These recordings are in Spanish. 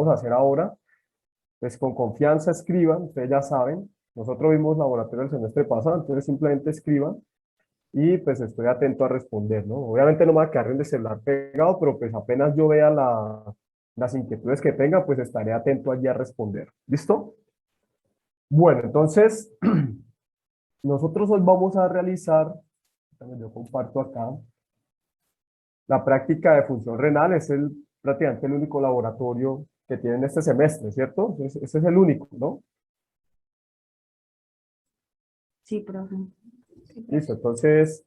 a hacer ahora, pues con confianza escriban, ustedes ya saben, nosotros vimos laboratorio el semestre pasado, entonces simplemente escriban y pues estoy atento a responder, ¿no? Obviamente no me voy a quedar en el celular pegado, pero pues apenas yo vea las inquietudes que tenga, pues estaré atento allí a responder. ¿Listo? Bueno, entonces, nosotros hoy vamos a realizar, yo comparto acá, la práctica de función renal, es prácticamente el único laboratorio que tienen este semestre, ¿cierto? Ese es el único, ¿no? Sí, profe. Listo, entonces,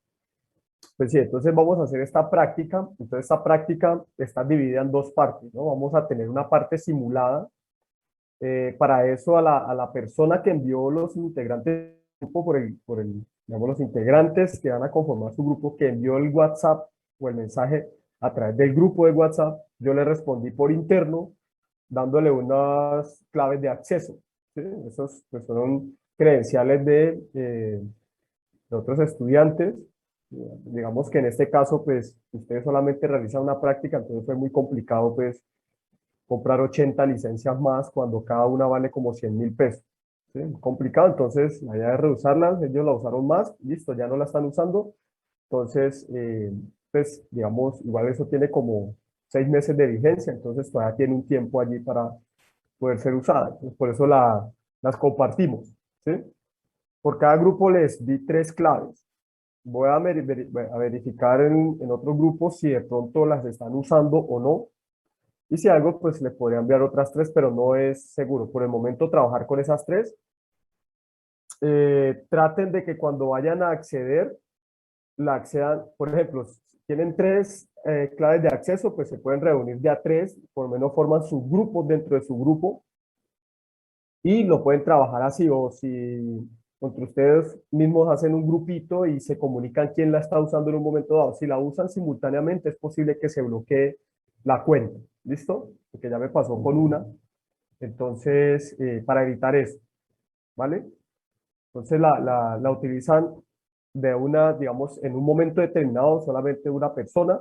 pues sí, entonces vamos a hacer esta práctica. Entonces esta práctica está dividida en dos partes, ¿no? Vamos a tener una parte simulada. Para eso a la persona que envió los integrantes del grupo digamos, los integrantes que van a conformar su grupo, que envió el WhatsApp o el mensaje a través del grupo de WhatsApp, yo le respondí por interno dándole unas claves de acceso. ¿Sí? Esos pues, fueron credenciales de otros estudiantes. Digamos que en este caso, pues, ustedes solamente realizan una práctica, entonces fue muy complicado, pues, comprar 80 licencias más cuando cada una vale como 100.000 pesos. ¿Sí? Complicado, entonces la idea es reusarlas, ellos la usaron más, listo, ya no la están usando, entonces, pues, digamos, igual eso tiene como 6 meses de vigencia, entonces todavía tiene un tiempo allí para poder ser usada. Entonces, por eso las compartimos. ¿Sí? Por cada grupo les di 3 claves. Voy a a verificar en otros grupos si de pronto las están usando o no. Y si algo, pues le podría enviar otras 3, pero no es seguro. Por el momento, trabajar con esas 3. Traten de que cuando vayan a acceder, la accedan, por ejemplo, si tienen 3 claves de acceso, pues se pueden reunir de a 3, por lo menos forman sus grupos dentro de su grupo y lo pueden trabajar así, o si entre ustedes mismos hacen un grupito y se comunican quién la está usando en un momento dado. Si la usan simultáneamente, es posible que se bloquee la cuenta. ¿Listo? Porque ya me pasó con una. Entonces, para evitar eso, ¿vale? Entonces la utilizan de una, digamos, en un momento determinado solamente una persona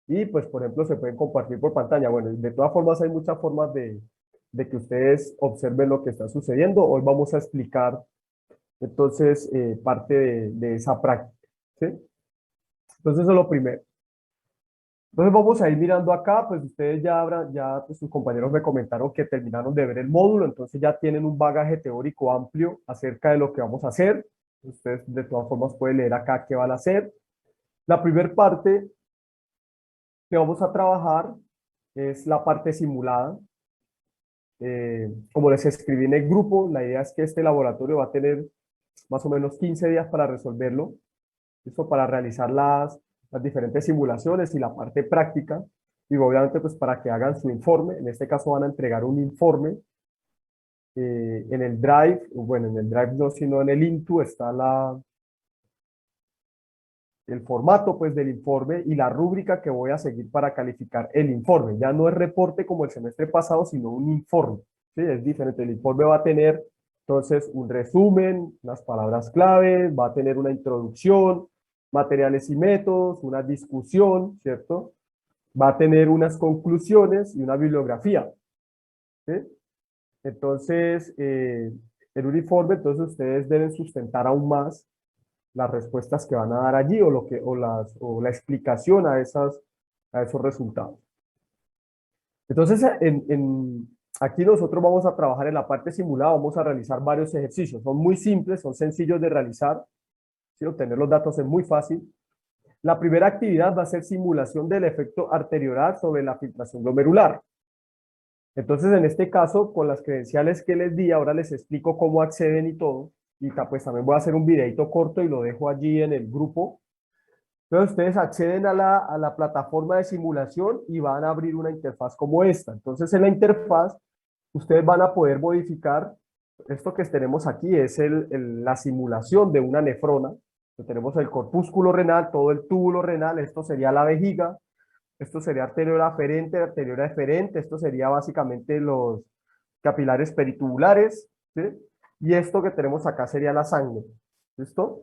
y pues, por ejemplo, se pueden compartir por pantalla. Bueno, de todas formas hay muchas formas de que ustedes observen lo que está sucediendo. Hoy vamos a explicar entonces parte de esa práctica. ¿Sí? Entonces eso es lo primero. Entonces vamos a ir mirando acá, pues ustedes ya habrán, ya pues, sus compañeros me comentaron que terminaron de ver el módulo, entonces ya tienen un bagaje teórico amplio acerca de lo que vamos a hacer. Ustedes de todas formas pueden leer acá qué van a hacer. La primera parte que vamos a trabajar es la parte simulada. Como les escribí en el grupo, la idea es que este laboratorio va a tener más o menos 15 días para resolverlo, esto para realizar las diferentes simulaciones y la parte práctica, y obviamente pues para que hagan su informe. En este caso van a entregar un informe en el Drive, bueno, en el Drive no, sino en el Into está el formato pues del informe y la rúbrica que voy a seguir para calificar el informe. Ya no es reporte como el semestre pasado, sino un informe. ¿Sí? Es diferente. El informe va a tener entonces un resumen, las palabras clave, va a tener una introducción, materiales y métodos, una discusión, ¿cierto? Va a tener unas conclusiones y una bibliografía. ¿Sí? Entonces, el uniforme, entonces ustedes deben sustentar aún más las respuestas que van a dar allí o la explicación a esos resultados. Entonces, aquí nosotros vamos a trabajar en la parte simulada, vamos a realizar varios ejercicios. Son muy simples, son sencillos de realizar. ¿Sí? Obtener los datos es muy fácil. La primera actividad va a ser simulación del efecto arteriolar sobre la filtración glomerular. Entonces, en este caso, con las credenciales que les di, ahora les explico cómo acceden y todo. Y pues también voy a hacer un videito corto y lo dejo allí en el grupo. Entonces, ustedes acceden a la plataforma de simulación y van a abrir una interfaz como esta. Entonces, en la interfaz, ustedes van a poder modificar, esto que tenemos aquí es la simulación de una nefrona. Tenemos el corpúsculo renal, todo el túbulo renal, esto sería la vejiga, esto sería arteriora eferente, esto sería básicamente los capilares peritubulares, ¿sí? Y esto que tenemos acá sería la sangre, ¿listo?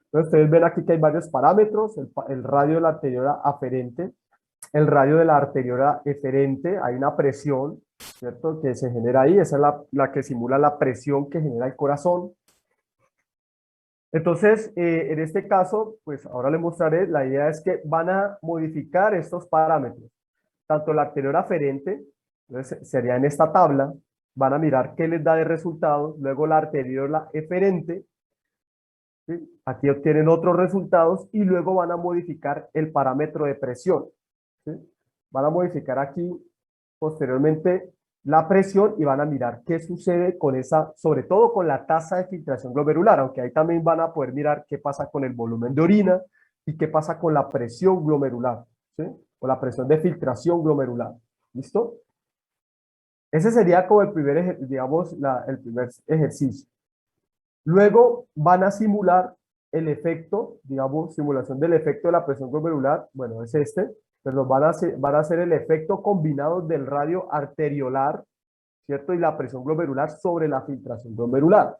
Entonces ustedes ven aquí que hay varios parámetros, el radio de la arteriora aferente, el radio de la arteriola eferente, hay una presión, ¿cierto?, que se genera ahí, esa es la que simula la presión que genera el corazón. Entonces, en este caso, pues ahora les mostraré, la idea es que van a modificar estos parámetros, tanto la arteriola aferente, entonces sería en esta tabla, van a mirar qué les da de resultados, luego la arteriola eferente, ¿sí? Aquí obtienen otros resultados y luego van a modificar el parámetro de presión, ¿sí? Van a modificar aquí posteriormente la presión y van a mirar qué sucede con esa, sobre todo con la tasa de filtración glomerular, aunque ahí también van a poder mirar qué pasa con el volumen de orina y qué pasa con la presión glomerular, ¿sí? O la presión de filtración glomerular. ¿Listo? Ese sería como el primer, digamos, el primer ejercicio. Luego van a simular el efecto, digamos, simulación del efecto de la presión glomerular, bueno, es este, pero van a hacer el efecto combinado del radio arteriolar, ¿cierto? Y la presión glomerular sobre la filtración glomerular.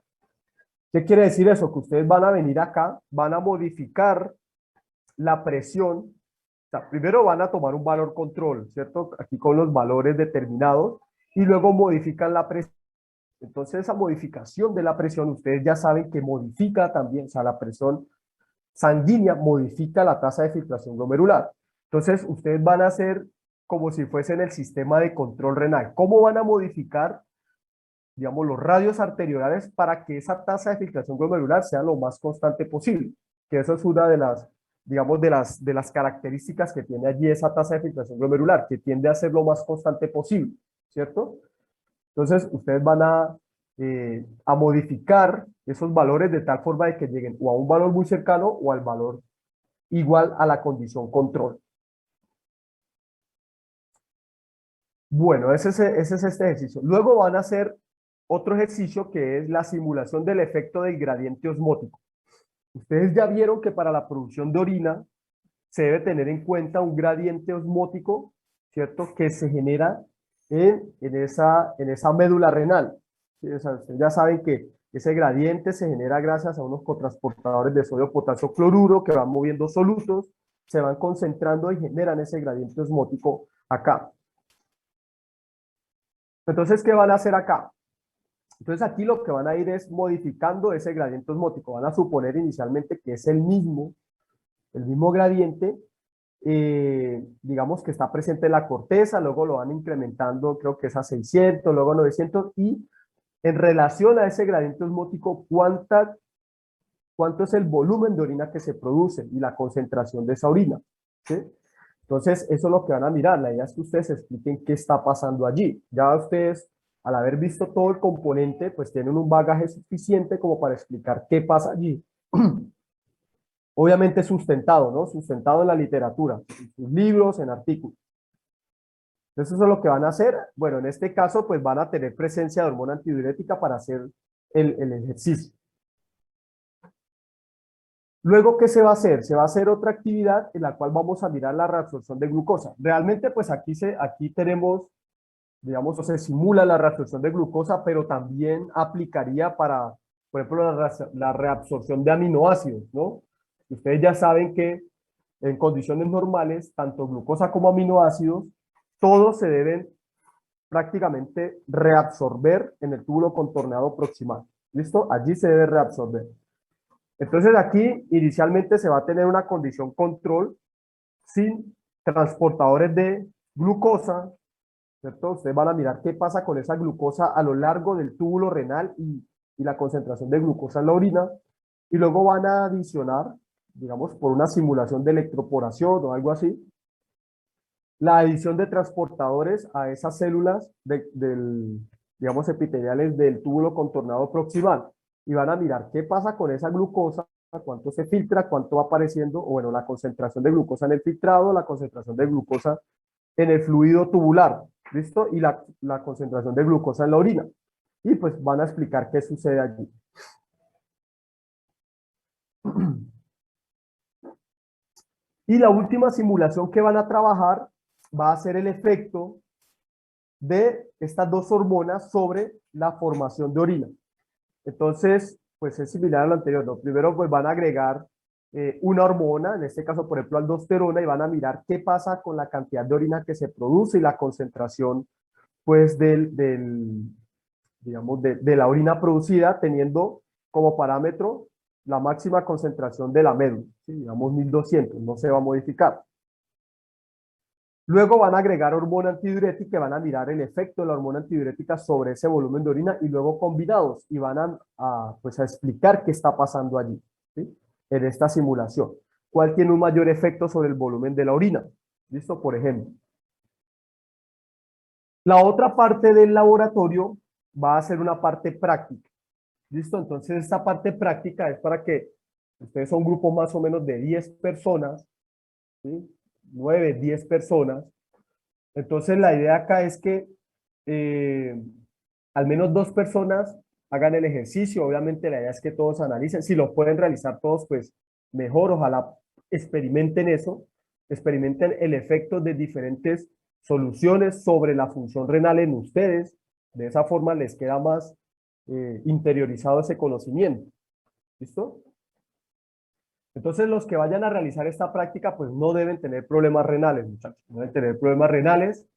¿Qué quiere decir eso? Que ustedes van a venir acá, van a modificar la presión, o sea, primero van a tomar un valor control, ¿cierto? Aquí con los valores determinados, y luego modifican la presión. Entonces, esa modificación de la presión, ustedes ya saben que modifica también, o sea, la presión sanguínea modifica la tasa de filtración glomerular. Entonces, ustedes van a hacer como si fuesen el sistema de control renal. ¿Cómo van a modificar, digamos, los radios arteriolares para que esa tasa de filtración glomerular sea lo más constante posible? Que eso es una de las, digamos, de las características que tiene allí esa tasa de filtración glomerular, que tiende a ser lo más constante posible, ¿cierto? Entonces, ustedes van a modificar esos valores de tal forma de que lleguen o a un valor muy cercano o al valor igual a la condición control. Bueno, ese es este ejercicio. Luego van a hacer otro ejercicio que es la simulación del efecto del gradiente osmótico. Ustedes ya vieron que para la producción de orina se debe tener en cuenta un gradiente osmótico, ¿cierto? Que se genera en esa médula renal. ¿Sí? O sea, ustedes ya saben que ese gradiente se genera gracias a unos cotransportadores de sodio potasio cloruro que van moviendo solutos, se van concentrando y generan ese gradiente osmótico acá. Entonces, ¿qué van a hacer acá? Entonces aquí lo que van a ir es modificando ese gradiente osmótico. Van a suponer inicialmente que es el mismo gradiente, digamos que está presente en la corteza, luego lo van incrementando, creo que es a 600, luego a 900, y en relación a ese gradiente osmótico, cuánto es el volumen de orina que se produce y la concentración de esa orina, ¿sí? Entonces, eso es lo que van a mirar. La idea es que ustedes expliquen qué está pasando allí. Ya ustedes, al haber visto todo el componente, pues tienen un bagaje suficiente como para explicar qué pasa allí. Obviamente sustentado, ¿no? Sustentado en la literatura, en sus libros, en artículos. Entonces, eso es lo que van a hacer. Bueno, en este caso, pues van a tener presencia de hormona antidiurética para hacer el ejercicio. Luego, ¿qué se va a hacer? Se va a hacer otra actividad en la cual vamos a mirar la reabsorción de glucosa. Realmente, pues aquí tenemos, digamos, o se simula la reabsorción de glucosa, pero también aplicaría para, por ejemplo, la reabsorción de aminoácidos, ¿no? Ustedes ya saben que en condiciones normales, tanto glucosa como aminoácidos, todos se deben prácticamente reabsorber en el túbulo contorneado proximal. ¿Listo? Allí se debe reabsorber. Entonces aquí inicialmente se va a tener una condición control sin transportadores de glucosa, ¿cierto? Ustedes van a mirar qué pasa con esa glucosa a lo largo del túbulo renal y la concentración de glucosa en la orina, y luego van a adicionar, digamos, por una simulación de electroporación o algo así, la adición de transportadores a esas células digamos, epiteliales del túbulo contornado proximal, y van a mirar qué pasa con esa glucosa, cuánto se filtra, cuánto va apareciendo, o bueno, la concentración de glucosa en el filtrado, la concentración de glucosa en el fluido tubular, ¿listo? Y la concentración de glucosa en la orina. Y pues van a explicar qué sucede allí. Y la última simulación que van a trabajar va a ser el efecto de estas dos hormonas sobre la formación de orina. Entonces, pues es similar a lo anterior, ¿no? Primero, pues van a agregar una hormona, en este caso, por ejemplo, aldosterona, y van a mirar qué pasa con la cantidad de orina que se produce y la concentración, pues, digamos, de la orina producida, teniendo como parámetro la máxima concentración de la médula, ¿sí? Digamos 1200, no se va a modificar. Luego van a agregar hormona antidiurética y van a mirar el efecto de la hormona antidiurética sobre ese volumen de orina y luego combinados y van pues a explicar qué está pasando allí, ¿sí? En esta simulación. ¿Cuál tiene un mayor efecto sobre el volumen de la orina? ¿Listo? Por ejemplo. La otra parte del laboratorio va a ser una parte práctica. ¿Listo? Entonces esta parte práctica es para que ustedes son un grupo más o menos de 10 personas, ¿sí? 9, 10 personas. Entonces la idea acá es que eh, al menos 2 personas hagan el ejercicio. Obviamente la idea es que todos analicen. Si lo pueden realizar todos, pues mejor. Ojalá experimenten eso, experimenten el efecto de diferentes soluciones sobre la función renal en ustedes. De esa forma les queda más interiorizado ese conocimiento. ¿Listo? Entonces los que vayan a realizar esta práctica pues no deben tener problemas renales, muchachos, no deben tener problemas renales.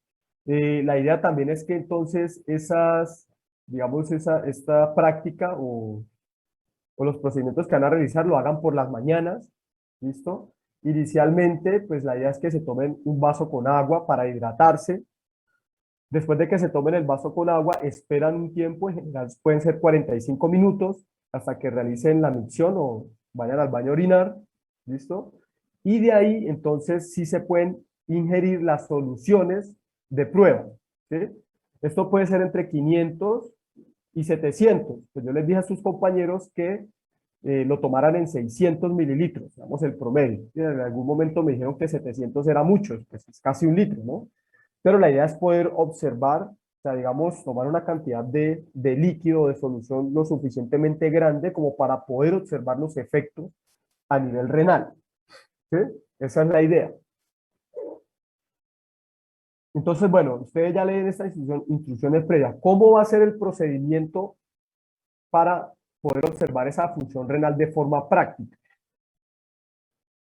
La idea también es que entonces digamos, esta práctica o los procedimientos que van a realizar lo hagan por las mañanas, ¿listo? Inicialmente, pues la idea es que se tomen un vaso con agua para hidratarse. Después de que se tomen el vaso con agua, esperan un tiempo, en general pueden ser 45 minutos, hasta que realicen la micción o vayan al baño a orinar, ¿listo? Y de ahí, entonces, sí se pueden ingerir las soluciones de prueba, ¿sí? Esto puede ser entre 500 y 700. Pues yo les dije a sus compañeros que lo tomaran en 600 mililitros, digamos el promedio. Y en algún momento me dijeron que 700 era mucho, pues es casi un litro, ¿no? Pero la idea es poder observar, o sea, digamos, tomar una cantidad de líquido, de solución lo suficientemente grande como para poder observar los efectos a nivel renal, ¿sí? Esa es la idea. Entonces, bueno, ustedes ya leen esta instrucciones previas. ¿Cómo va a ser el procedimiento para poder observar esa función renal de forma práctica?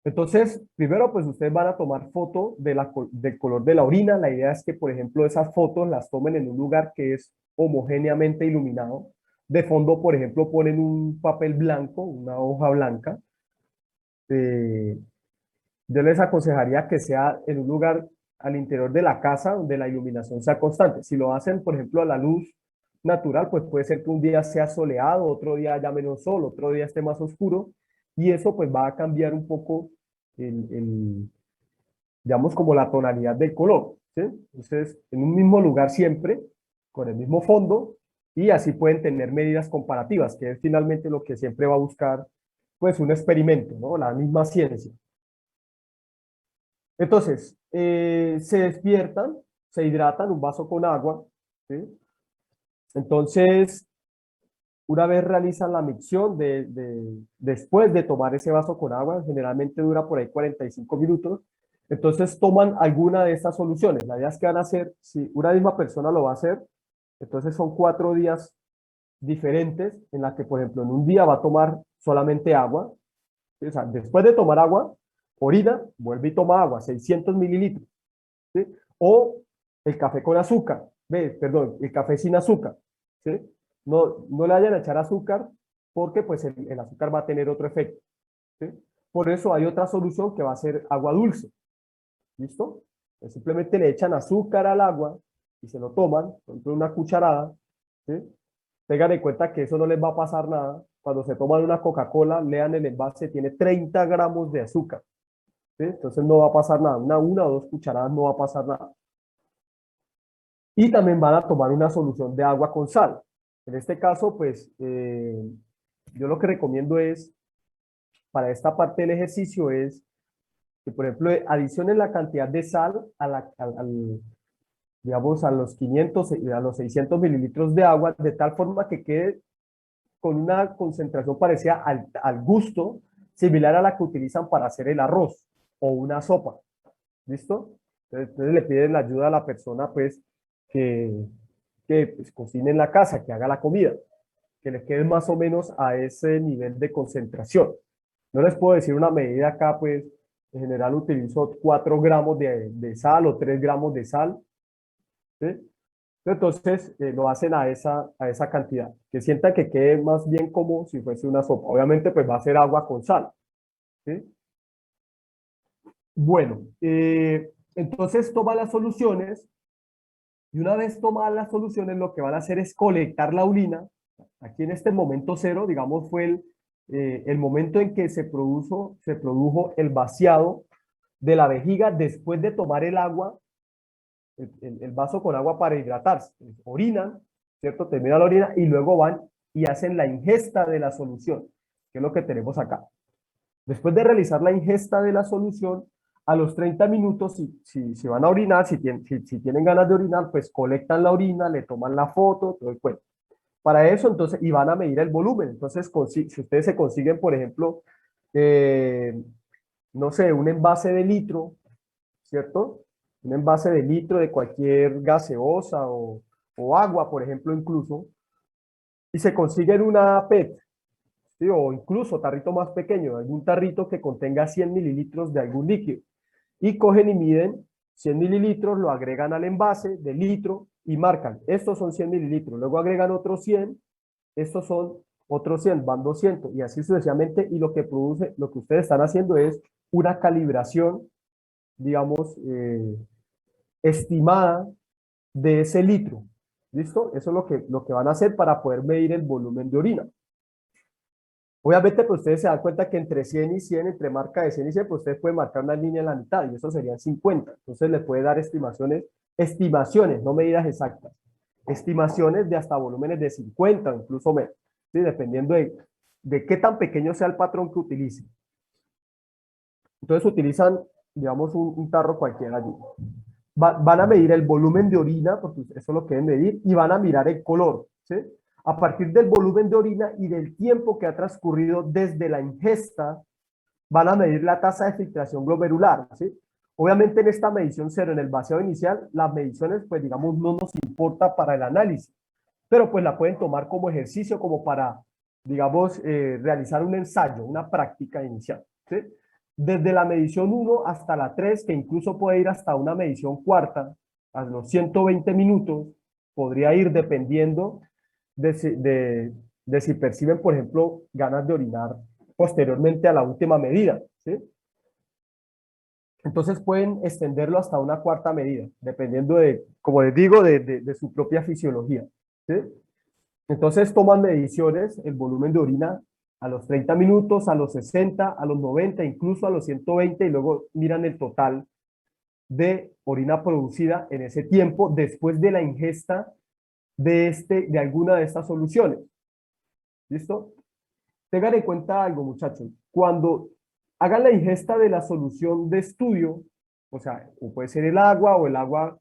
Entonces, primero, pues ustedes van a tomar foto del color de la orina. La idea es que, por ejemplo, esas fotos las tomen en un lugar que es homogéneamente iluminado. De fondo, por ejemplo, ponen un papel blanco, una hoja blanca. Eh, yo les aconsejaría que sea en un lugar al interior de la casa donde la iluminación sea constante. Si lo hacen, por ejemplo, a la luz natural, pues puede ser que un día sea soleado, otro día haya menos sol, otro día esté más oscuro, y eso pues va a cambiar un poco digamos, como la tonalidad del color, ¿sí? Entonces, en un mismo lugar siempre, con el mismo fondo, y así pueden tener medidas comparativas, que es finalmente lo que siempre va a buscar, pues, un experimento, ¿no? La misma ciencia. Entonces, se despiertan, se hidratan, un vaso con agua, ¿sí? Entonces, una vez realizan la micción, después de tomar ese vaso con agua, generalmente dura por ahí 45 minutos, entonces toman alguna de estas soluciones. La idea es que van a hacer, si una misma persona lo va a hacer, entonces son 4 días diferentes en la que, por ejemplo, en un día va a tomar solamente agua, o sea, después de tomar agua, orina, vuelve y toma agua, 600 mililitros, ¿sí? O el café con azúcar, perdón, el café sin azúcar, ¿sí? No le vayan a echar azúcar porque pues el azúcar va a tener otro efecto, ¿sí? Por eso hay otra solución que va a ser agua dulce, ¿listo? Pues simplemente le echan azúcar al agua y se lo toman, por ejemplo, una cucharada, ¿sí? Tengan en cuenta que eso no les va a pasar nada. Cuando se toman una Coca-Cola, lean el envase, tiene 30 gramos de azúcar, ¿sí? Entonces no va a pasar nada, una o dos cucharadas no va a pasar nada. Y también van a tomar una solución de agua con sal. En este caso, pues, yo lo que recomiendo es, para esta parte del ejercicio, es que, por ejemplo, adicionen la cantidad de sal digamos, a los 500, a los 600 mililitros de agua, de tal forma que quede con una concentración parecida al gusto, similar a la que utilizan para hacer el arroz o una sopa. ¿Listo? Entonces le piden la ayuda a la persona, pues, que, que pues, cocine en la casa, que haga la comida, que le quede más o menos a ese nivel de concentración. No les puedo decir una medida acá, pues en general utilizo 4 gramos de sal o 3 gramos de sal, ¿sí? Entonces lo hacen a esa cantidad, que sientan que quede más bien como si fuese una sopa. Obviamente pues va a ser agua con sal, ¿sí? Bueno, entonces toma las soluciones y una vez tomadas las soluciones lo que van a hacer es colectar la orina. Aquí en este momento cero, digamos, fue el momento en que se produjo el vaciado de la vejiga después de tomar el agua, el vaso con agua para hidratarse. Orinan, ¿cierto? Termina la orina y luego van y hacen la ingesta de la solución, que es lo que tenemos acá. Después de realizar la ingesta de la solución, a los 30 minutos, si van a orinar, si tienen ganas de orinar, pues colectan la orina, le toman la foto, todo el cuento. Para eso, entonces, y van a medir el volumen. Entonces, si ustedes se consiguen, por ejemplo, eh, no sé, un envase de litro, ¿cierto? Un envase de litro de cualquier gaseosa o agua, por ejemplo, incluso, y se consiguen una PET, ¿sí? O incluso tarrito más pequeño, algún tarrito que contenga 100 mililitros de algún líquido. Y cogen y miden 100 mililitros, lo agregan al envase de litro y marcan, estos son 100 mililitros, luego agregan otros 100, estos son otros 100, van 200 y así sucesivamente, y lo que produce, lo que ustedes están haciendo es una calibración, digamos, estimada de ese litro. ¿Listo? Eso es lo que van a hacer para poder medir el volumen de orina. Obviamente, pues ustedes se dan cuenta que entre 100 y 100, entre marca de 100 y 100, pues ustedes pueden marcar una línea en la mitad y eso serían 50. Entonces le puede dar estimaciones, no medidas exactas. Estimaciones de hasta volúmenes de 50, incluso menos, ¿sí? Dependiendo de qué tan pequeño sea el patrón que utilicen. Entonces utilizan, digamos, un tarro cualquiera allí. Van a medir el volumen de orina, porque eso es lo que deben medir, y van a mirar el color, ¿sí? A partir del volumen de orina y del tiempo que ha transcurrido desde la ingesta, van a medir la tasa de filtración glomerular, ¿sí? Obviamente en esta medición cero, en el vaciado inicial, las mediciones, pues digamos, no nos importa para el análisis, pero pues la pueden tomar como ejercicio, como para, digamos, realizar un ensayo, una práctica inicial, ¿sí? Desde la medición 1 hasta la 3, que incluso puede ir hasta una medición cuarta, a los 120 minutos, podría ir dependiendo de si perciben, por ejemplo, ganas de orinar posteriormente a la última medida, ¿sí? Entonces pueden extenderlo hasta una cuarta medida, dependiendo de, como les digo, de su propia fisiología, ¿sí? Entonces toman mediciones, el volumen de orina a los 30 minutos, a los 60, a los 90, incluso a los 120, y luego miran el total de orina producida en ese tiempo después de la ingesta de alguna de estas soluciones. ¿Listo? Tengan en cuenta algo, muchachos. Cuando hagan la ingesta de la solución de estudio, o sea, o puede ser el agua o el agua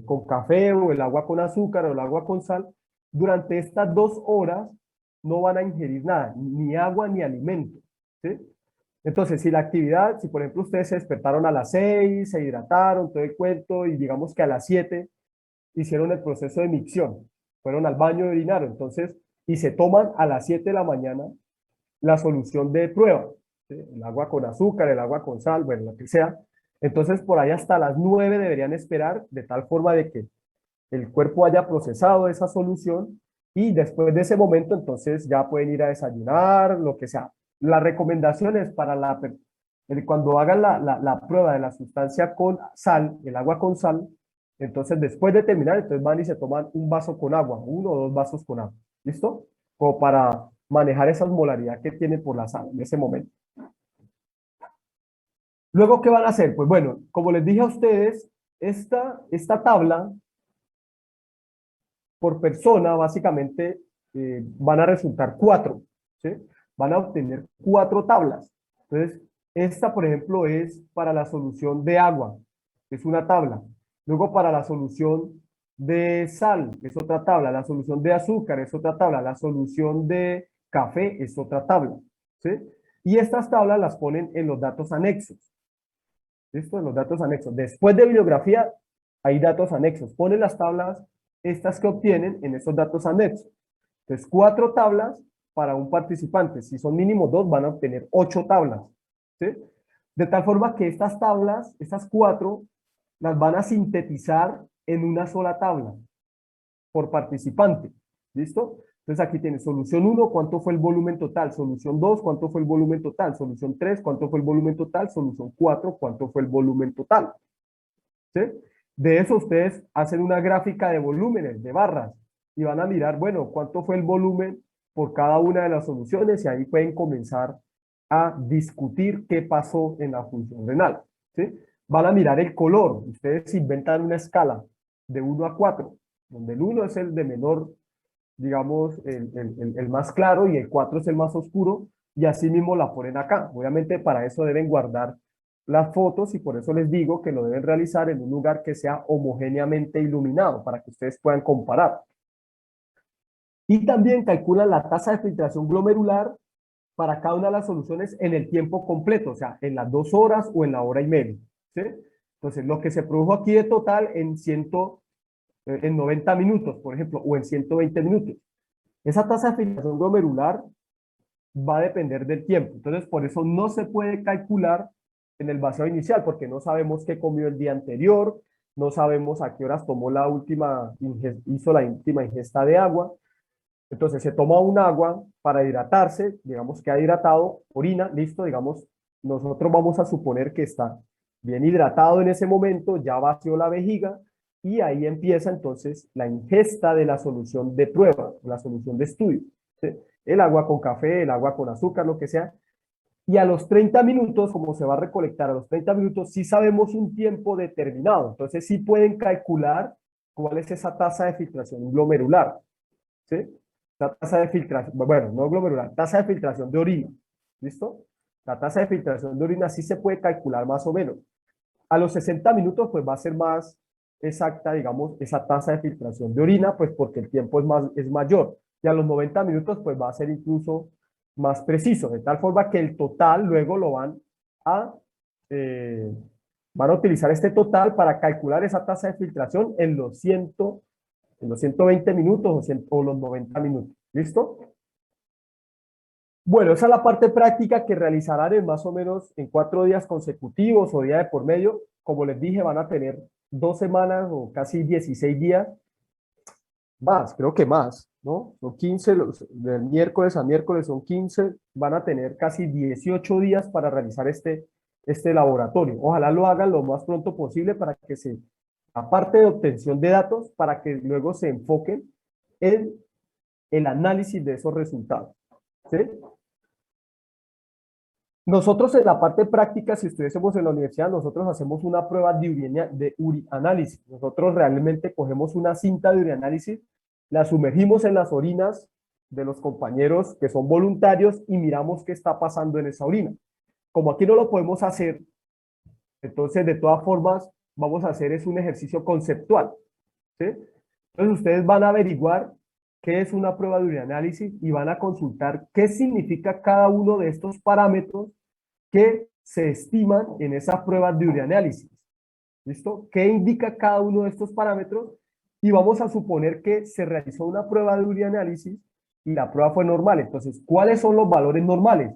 con café o el agua con azúcar o el agua con sal, durante estas 2 horas no van a ingerir nada, ni agua ni alimento, ¿sí? Entonces, si la actividad, si por ejemplo ustedes se despertaron a las 6, se hidrataron, todo el cuento, y digamos que a las 7 hicieron el proceso de micción, fueron al baño y orinaron, entonces, y se toman a las 7 de la mañana la solución de prueba, ¿sí? El agua con azúcar, el agua con sal, bueno, lo que sea. Entonces, por ahí hasta las 9 deberían esperar, de tal forma de que el cuerpo haya procesado esa solución y después de ese momento, entonces ya pueden ir a desayunar, lo que sea. La recomendación es para cuando hagan la prueba de la sustancia con sal, el agua con sal, entonces después de terminar, entonces van y se toman un vaso con agua, 1 o 2 vasos con agua. ¿Listo? Como para manejar esa osmolaridad que tiene por la sal en ese momento. Luego, ¿qué van a hacer? Pues bueno, como les dije a ustedes, esta tabla por persona, básicamente, van a resultar 4, ¿sí? Van a obtener 4 tablas. Entonces, esta, por ejemplo, es para la solución de agua, es una tabla. Luego, para la solución de sal, es otra tabla. La solución de azúcar es otra tabla. La solución de café es otra tabla, ¿sí? Y estas tablas las ponen en los datos anexos. ¿Listo? En los datos anexos. Después de bibliografía, hay datos anexos. Ponen las tablas, estas que obtienen en estos datos anexos. Entonces, 4 tablas para un participante. Si son mínimo 2, van a obtener 8 tablas, ¿sí? De tal forma que estas tablas, estas 4, las van a sintetizar en una sola tabla por participante. ¿Listo? Entonces aquí tienes solución 1, ¿cuánto fue el volumen total? Solución 2, ¿cuánto fue el volumen total? Solución 3, ¿cuánto fue el volumen total? Solución 4, ¿cuánto fue el volumen total? ¿Sí? De eso ustedes hacen una gráfica de volúmenes, de barras, y van a mirar, bueno, cuánto fue el volumen por cada una de las soluciones, y ahí pueden comenzar a discutir qué pasó en la función renal. ¿Sí? Van a mirar el color. Ustedes inventan una escala de 1 a 4, donde el 1 es el de menor, digamos, el más claro, y el 4 es el más oscuro, y así mismo la ponen acá. Obviamente para eso deben guardar las fotos, y por eso les digo que lo deben realizar en un lugar que sea homogéneamente iluminado, para que ustedes puedan comparar. Y también calculan la tasa de filtración glomerular para cada una de las soluciones en el tiempo completo, o sea, en las 2 horas o en la hora y media. ¿Sí? Entonces, lo que se produjo aquí de total en 90 minutos, por ejemplo, o en 120 minutos. Esa tasa de filtración glomerular va a depender del tiempo. Entonces, por eso no se puede calcular en el vaciado inicial, porque no sabemos qué comió el día anterior, no sabemos a qué horas tomó hizo la última ingesta de agua. Entonces, se toma un agua para hidratarse, digamos que ha hidratado, orina, listo, digamos, nosotros vamos a suponer que está bien hidratado en ese momento, ya vació la vejiga, y ahí empieza entonces la ingesta de la solución de prueba, la solución de estudio. ¿Sí? El agua con café, el agua con azúcar, lo que sea. Y a los 30 minutos, como se va a recolectar a los 30 minutos, sí sabemos un tiempo determinado. Entonces sí pueden calcular cuál es esa tasa de filtración glomerular. ¿Sí? La tasa de filtración, bueno, no glomerular, tasa de filtración de orina. ¿Listo? La tasa de filtración de orina sí se puede calcular más o menos. A los 60 minutos, pues va a ser más exacta, digamos, esa tasa de filtración de orina, pues porque el tiempo es mayor. Y a los 90 minutos, pues va a ser incluso más preciso, de tal forma que el total luego lo a, eh, van a utilizar este total para calcular esa tasa de filtración en los 120 minutos o los 90 minutos. ¿Listo? Bueno, esa es la parte práctica que realizarán en más o menos en 4 días consecutivos o día de por medio. Como les dije, van a tener 2 semanas o casi 16 días, más, creo que más, ¿no? Son 15, del miércoles a miércoles son 15, van a tener casi 18 días para realizar este laboratorio. Ojalá lo hagan lo más pronto posible para que aparte de obtención de datos, para que luego se enfoquen en el análisis de esos resultados. ¿Sí? Nosotros en la parte práctica, si estuviésemos en la universidad, nosotros hacemos una prueba de urianálisis. Nosotros realmente cogemos una cinta de urianálisis, la sumergimos en las orinas de los compañeros que son voluntarios y miramos qué está pasando en esa orina. Como aquí no lo podemos hacer, entonces de todas formas vamos a hacer es un ejercicio conceptual. ¿Sí? Entonces ustedes van a averiguar qué es una prueba de urianálisis y van a consultar qué significa cada uno de estos parámetros que se estiman en esas pruebas de urianálisis. ¿Listo? ¿Qué indica cada uno de estos parámetros? Y vamos a suponer que se realizó una prueba de urianálisis y la prueba fue normal. Entonces, ¿cuáles son los valores normales?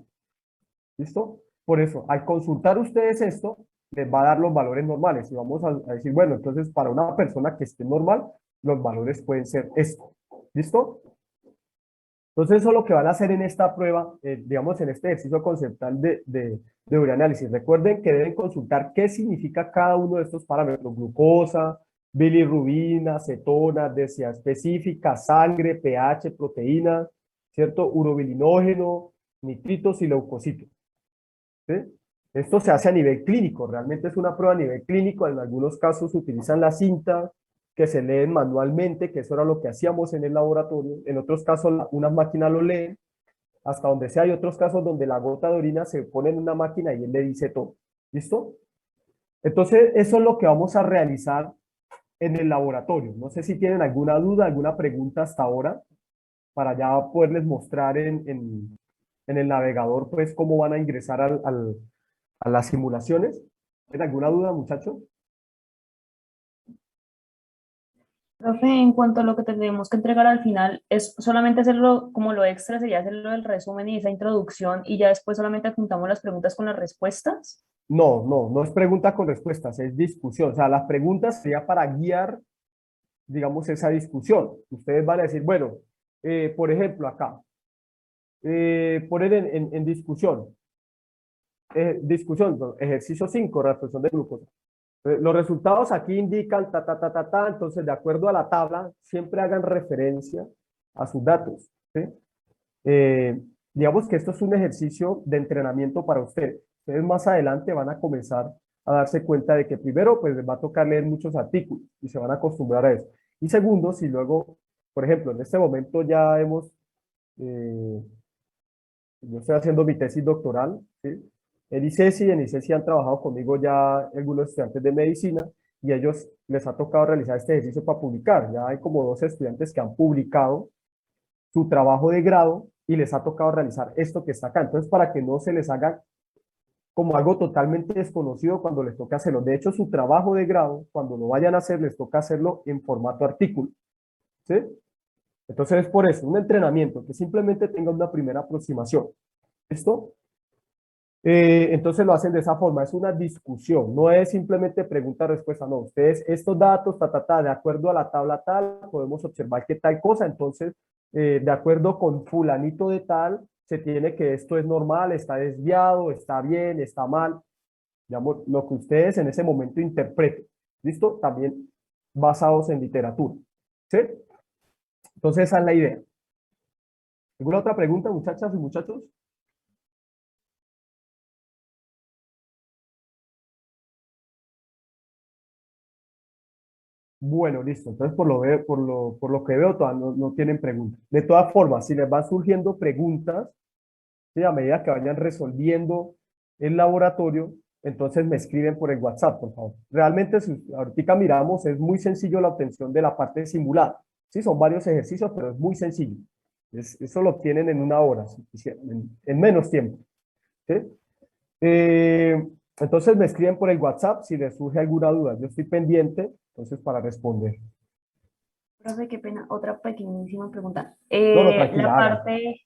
¿Listo? Por eso, al consultar ustedes esto, les va a dar los valores normales. Y vamos a decir, bueno, entonces para una persona que esté normal, los valores pueden ser esto. ¿Listo? Entonces, eso es lo que van a hacer en esta prueba, digamos, en este ejercicio conceptual de urianálisis. Recuerden que deben consultar qué significa cada uno de estos parámetros: glucosa, bilirrubina, cetona, densidad específica, sangre, pH, proteínas, ¿cierto? Urobilinógeno, nitritos y leucocitos. ¿Sí? Esto se hace a nivel clínico, realmente es una prueba a nivel clínico. En algunos casos se utilizan la cinta, que se leen manualmente, que eso era lo que hacíamos en el laboratorio. En otros casos, unas máquinas lo leen, hasta donde sea. Hay otros casos donde la gota de orina se pone en una máquina y él le dice todo. ¿Listo? Entonces, eso es lo que vamos a realizar en el laboratorio. No sé si tienen alguna duda, alguna pregunta hasta ahora, para ya poderles mostrar en el navegador, pues, cómo van a ingresar a las simulaciones. ¿Tienen alguna duda, muchachos? Profe, en cuanto a lo que tenemos que entregar al final, ¿es solamente hacerlo como lo extra, sería hacerlo el resumen y esa introducción y ya después solamente adjuntamos las preguntas con las respuestas? No, no, no es pregunta con respuestas, es discusión. O sea, las preguntas sería para guiar, digamos, esa discusión. Ustedes van a decir, bueno, por ejemplo, acá, poner en discusión, discusión, no, ejercicio 5, reflexión de grupos. Los resultados aquí indican entonces de acuerdo a la tabla, siempre hagan referencia a sus datos, ¿sí? Eh, digamos que esto es un ejercicio de entrenamiento para ustedes. Ustedes más adelante van a comenzar a darse cuenta de que primero, pues les va a tocar leer muchos artículos y se van a acostumbrar a eso. Y segundo, si luego, por ejemplo, en este momento ya eh, yo estoy haciendo mi tesis doctoral, ¿sí? En ICESI han trabajado conmigo ya algunos estudiantes de medicina y ellos les ha tocado realizar este ejercicio para publicar. Ya hay como 2 estudiantes que han publicado su trabajo de grado y les ha tocado realizar esto que está acá. Entonces, para que no se les haga como algo totalmente desconocido cuando les toca hacerlo. De hecho, su trabajo de grado, cuando lo vayan a hacer, les toca hacerlo en formato artículo, ¿sí? Entonces, es por eso, un entrenamiento que simplemente tenga una primera aproximación. ¿Listo? Entonces lo hacen de esa forma, es una discusión, no es simplemente pregunta-respuesta, no, ustedes estos datos, de acuerdo a la tabla tal, podemos observar que tal cosa, entonces, de acuerdo con fulanito de tal, se tiene que esto es normal, está desviado, está bien, está mal, digamos, lo que ustedes en ese momento interpreten, ¿listo? También basados en literatura, ¿sí? Entonces esa es la idea. ¿Alguna otra pregunta, muchachas y muchachos? Bueno, listo. Entonces, por lo que veo, todavía no tienen preguntas. De todas formas, si les van surgiendo preguntas, ¿sí? A medida que vayan resolviendo el laboratorio, entonces me escriben por el WhatsApp, por favor. Realmente, si ahorita miramos, es muy sencillo la obtención de la parte simulada. Sí, son varios ejercicios, pero es muy sencillo. Eso lo obtienen en una hora, si quisieran, en menos tiempo. ¿Sí? Entonces me escriben por el WhatsApp si les surge alguna duda. Yo estoy pendiente, entonces, para responder. Profe, qué pena. Otra pequeñísima pregunta. No, no, tranquila, hágale.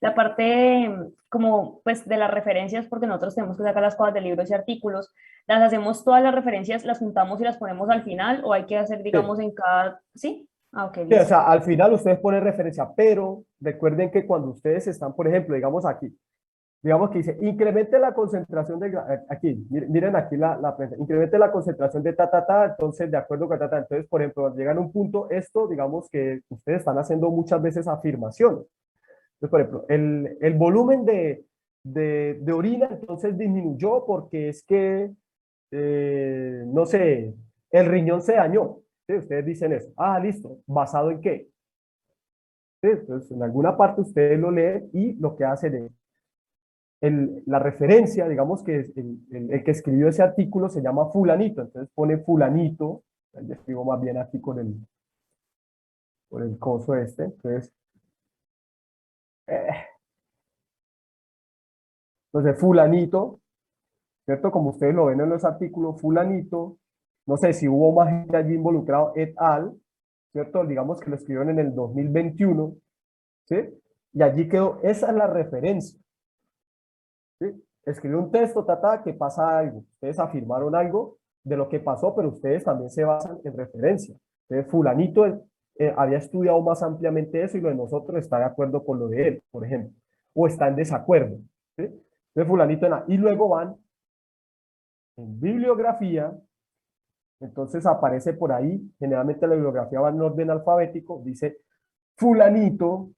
La parte como pues de las referencias, porque nosotros tenemos que sacar las cosas de libros y artículos, ¿las hacemos todas las referencias, las juntamos y las ponemos al final o hay que hacer, digamos, Sí. en cada... ¿Sí? Ah, ok, Sí, o listo. sea, al final ustedes ponen referencia, pero recuerden que cuando ustedes están, por ejemplo, digamos aquí, digamos que dice, incremente la concentración de, aquí, miren aquí la prensa, incremente la concentración de entonces, de acuerdo con entonces, por ejemplo, cuando llegan a un punto, esto, digamos que ustedes están haciendo muchas veces afirmaciones. Entonces, por ejemplo, el volumen de orina, entonces disminuyó porque es que, no sé, el riñón se dañó. ¿Sí? Ustedes dicen eso. Ah, listo. ¿Basado en qué? ¿Sí? Entonces, en alguna parte ustedes lo leen y lo que hacen es la referencia, digamos que es el que escribió ese artículo se llama fulanito, entonces pone fulanito, yo escribo más bien aquí con el coso este, eh, entonces fulanito, ¿cierto? Como ustedes lo ven en los artículos, fulanito, no sé si hubo más gente allí involucrado, et al, ¿cierto? Digamos que lo escribieron en el 2021, ¿sí? Y allí quedó, esa es la referencia, ¿sí? Escribió un texto, que pasa algo. Ustedes afirmaron algo de lo que pasó, pero ustedes también se basan en referencia. Entonces, fulanito había estudiado más ampliamente eso y lo de nosotros está de acuerdo con lo de él, por ejemplo, o está en desacuerdo, ¿sí? Entonces, fulanito, y luego van en bibliografía, entonces aparece por ahí, generalmente la bibliografía va en orden alfabético, dice fulanito,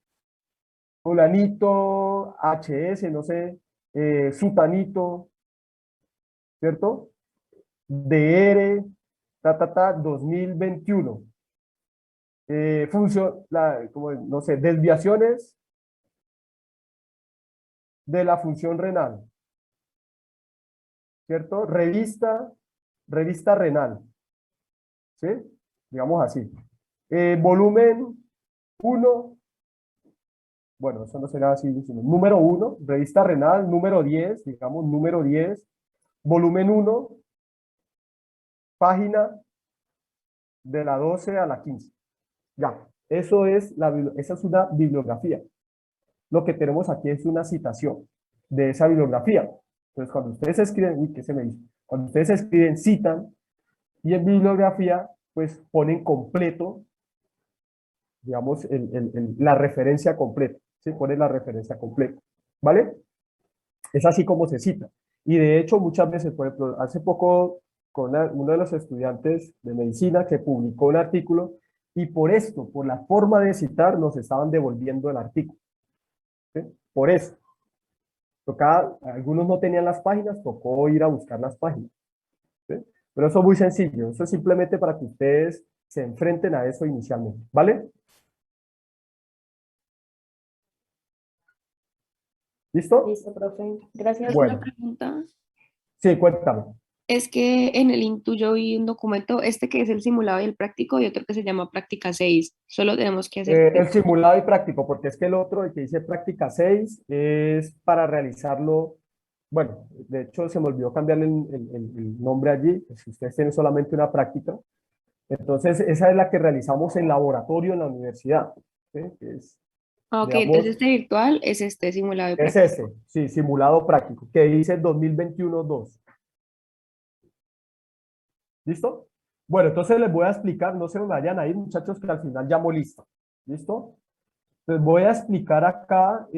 fulanito, HS, no sé, sutanito, ¿cierto? DR, 2021. Como, no sé, desviaciones de la función renal, ¿cierto? Revista renal, ¿sí? Digamos así. Volumen uno, bueno, eso no será así, sino número uno, revista renal, número 10, digamos, número 10, volumen uno, página de la 12 a la 15. Ya, esa es una bibliografía. Lo que tenemos aquí es una citación de esa bibliografía. Entonces, cuando ustedes escriben, uy, ¿qué se me dice? Cuando ustedes escriben, citan, y en bibliografía, pues ponen completo, digamos, la referencia completa. ¿Sí? Ponen la referencia completa. ¿Vale? Es así como se cita. Y de hecho, muchas veces, por ejemplo, hace poco, con uno de los estudiantes de medicina que publicó un artículo, y por esto, por la forma de citar, nos estaban devolviendo el artículo. ¿Sí? Por eso. Algunos no tenían las páginas, tocó ir a buscar las páginas. ¿Sí? Pero eso es muy sencillo, eso es simplemente para que ustedes se enfrenten a eso inicialmente, ¿vale? ¿Listo? Listo, profe. Gracias. Una Bueno, pregunta. sí, cuéntame. Es que en el INTU yo vi un documento, este que es el simulado y el práctico, y otro que se llama práctica 6. Solo tenemos que hacer El simulado y práctico, porque es que el otro, el que dice práctica 6 es para realizarlo, bueno, de hecho se me olvidó cambiarle el nombre allí, pues, si ustedes tienen solamente una práctica, entonces esa es la que realizamos en laboratorio en la universidad, ¿sí? Que es, Ah, ok, entonces digamos, este virtual es este simulado y es práctico. ese, sí, simulado práctico, que dice 2021-2. ¿Listo? Bueno, entonces les voy a explicar, no se me vayan a ir, muchachos, que al final llamo lista. ¿Listo? Les voy a explicar acá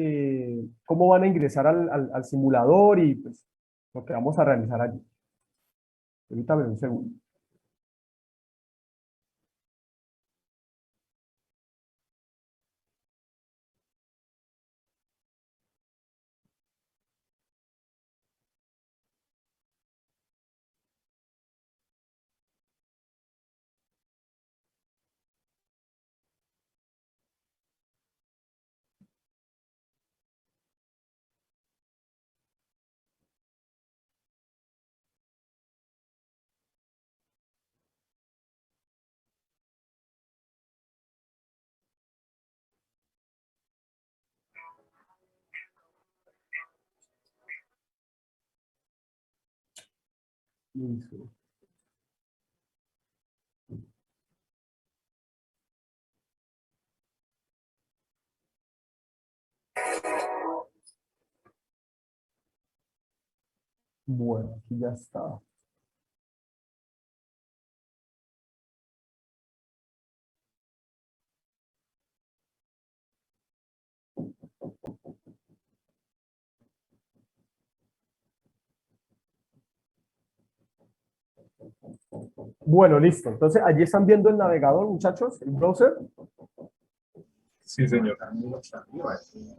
cómo van a ingresar al simulador y pues lo que vamos a realizar allí. Permítame un segundo. Listo. Bueno, aquí ya está. Bueno, listo. Entonces, allí están viendo el navegador, muchachos, el browser. Sí, señor.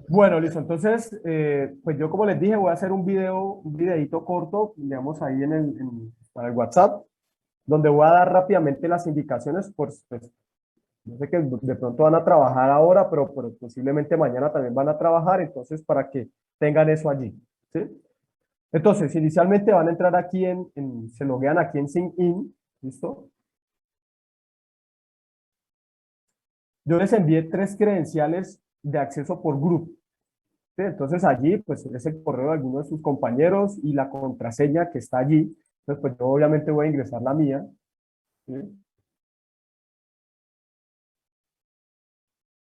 Bueno, listo. Entonces, pues yo como les dije, voy a hacer un videito corto, digamos ahí para el WhatsApp, donde voy a dar rápidamente las indicaciones, pues, yo sé que de pronto van a trabajar ahora, pero posiblemente mañana también van a trabajar, entonces para que tengan eso allí, ¿sí? Entonces, inicialmente van a entrar aquí se loguean aquí en SyncIn, ¿listo? Yo les envié 3 credenciales de acceso por grupo, ¿sí? Entonces allí, pues es el correo de alguno de sus compañeros y la contraseña que está allí. Entonces, pues yo obviamente voy a ingresar la mía, ¿sí?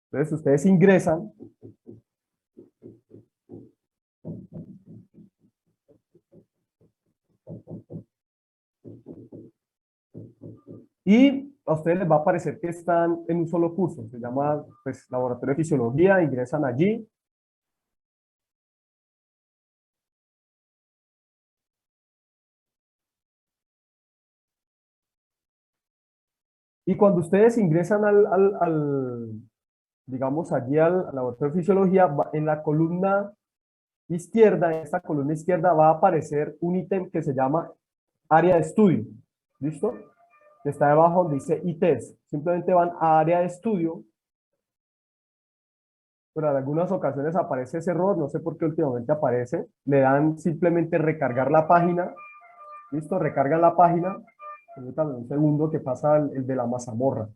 Entonces ustedes ingresan y a ustedes les va a aparecer que están en un solo curso. Se llama, pues, Laboratorio de Fisiología, ingresan allí. Y cuando ustedes ingresan digamos, allí al laboratorio de fisiología, en la columna izquierda, en esta columna izquierda va a aparecer un ítem que se llama área de estudio. ¿Listo? Que está debajo donde dice ITES. Simplemente van a área de estudio, pero en algunas ocasiones aparece ese error, no sé por qué últimamente aparece. Le dan simplemente recargar la página. ¿Listo? Recargan la página. Permítanme un segundo que pasa el de la mazamorra.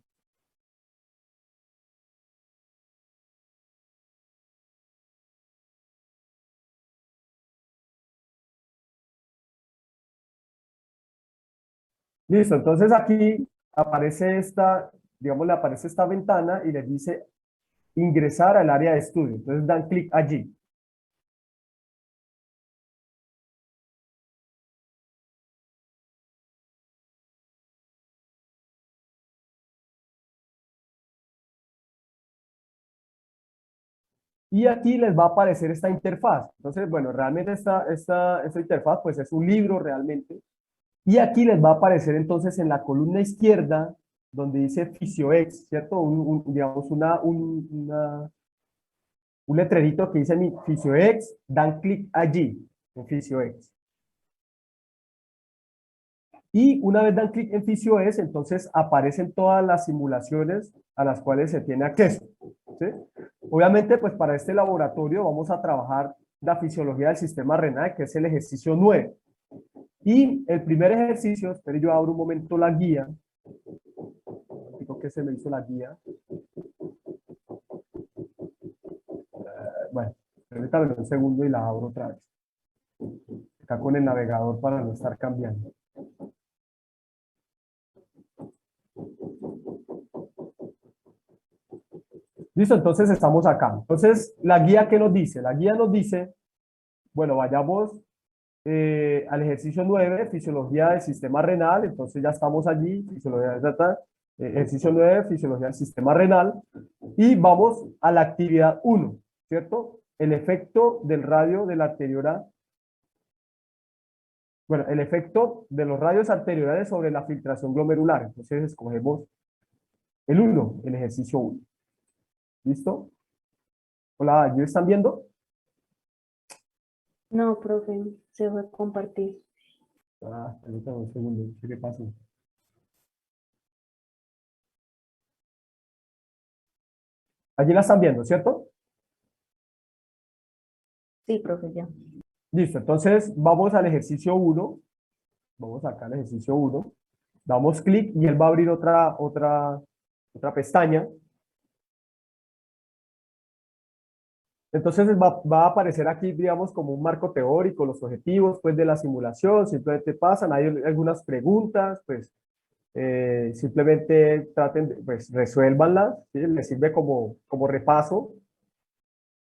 Listo, entonces aquí aparece esta, digamos, le aparece esta ventana y les dice ingresar al área de estudio. Entonces dan clic allí. Y aquí les va a aparecer esta interfaz. Entonces, bueno, realmente esta interfaz pues es un libro realmente. Y aquí les va a aparecer entonces en la columna izquierda, donde dice FisioX, ¿cierto? Digamos, un letrerito que dice FisioX, dan clic allí, en FisioX. Y una vez dan clic en FisioX, entonces aparecen todas las simulaciones a las cuales se tiene acceso, ¿sí? Obviamente, pues para este laboratorio vamos a trabajar la fisiología del sistema renal, que es el ejercicio 9. Y el primer ejercicio, espero yo abro un momento la guía. Digo que se me hizo la guía. Bueno, permítame un segundo y la abro otra vez. Acá con el navegador para no estar cambiando. Listo, entonces estamos acá. Entonces, ¿la guía qué nos dice? La guía nos dice, bueno, vayamos al ejercicio 9, fisiología del sistema renal. Entonces ya estamos allí, ejercicio 9, fisiología del sistema renal. Y vamos a la actividad 1, ¿cierto? El efecto del radio de la arteriola. Bueno, el efecto de los radios arteriales sobre la filtración glomerular. Entonces escogemos el 1, el ejercicio 1. ¿Listo? Hola, ¿me están viendo? No, profe, se fue a compartir. Permítame un segundo, no sé qué pasó. Allí la están viendo, ¿cierto? Sí, profe, ya. Listo, entonces vamos al ejercicio 1. Vamos acá al ejercicio 1. Damos clic y él va a abrir otra pestaña. Entonces va a aparecer aquí, digamos, como un marco teórico, los objetivos pues, de la simulación, simplemente pasan, hay algunas preguntas, pues simplemente traten, pues resuélvanlas, ¿sí? Les sirve como repaso,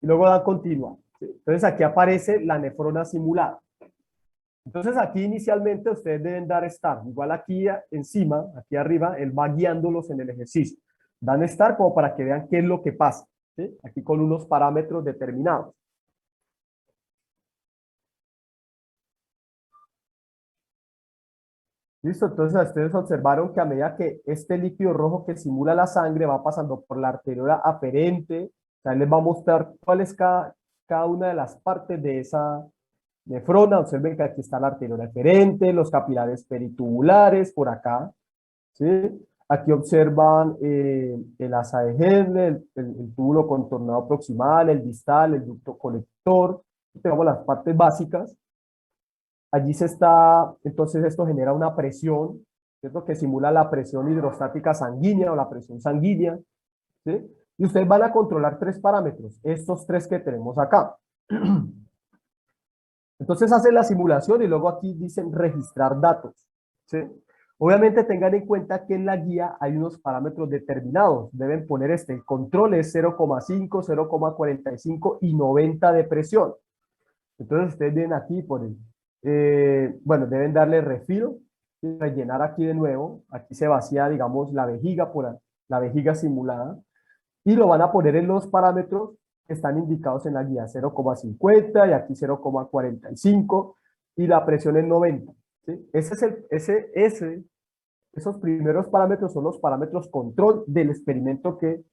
y luego dan continua, ¿sí? Entonces aquí aparece la nefrona simulada. Entonces aquí inicialmente ustedes deben dar start, igual aquí encima, aquí arriba, él va guiándolos en el ejercicio. Dan start como para que vean qué es lo que pasa, ¿sí? Aquí con unos parámetros determinados. Listo, entonces ustedes observaron que a medida que este líquido rojo que simula la sangre va pasando por la arteriola aferente, o sea, les va a mostrar cuál es cada una de las partes de esa nefrona. Observen que aquí está la arteriola aferente, los capilares peritubulares, por acá, ¿sí? Aquí observan el asa de Henle, el túbulo contornado proximal, el distal, el ducto colector, tenemos las partes básicas. Allí entonces esto genera una presión, ¿cierto? Que simula la presión hidrostática sanguínea o la presión sanguínea, ¿sí? Y ustedes van a controlar 3 parámetros, estos 3 que tenemos acá. Entonces hacen la simulación y luego aquí dicen registrar datos, ¿sí? Obviamente tengan en cuenta que en la guía hay unos parámetros determinados, deben poner el control es 0,5, 0,45 y 90 de presión. Entonces ustedes ven aquí, ponen, bueno, deben darle refill, y rellenar aquí de nuevo, aquí se vacía, digamos, la vejiga, la vejiga simulada, y lo van a poner en los parámetros que están indicados en la guía, 0,50 y aquí 0,45, y la presión es 90, ¿sí? Esos primeros parámetros son los parámetros control del experimento que,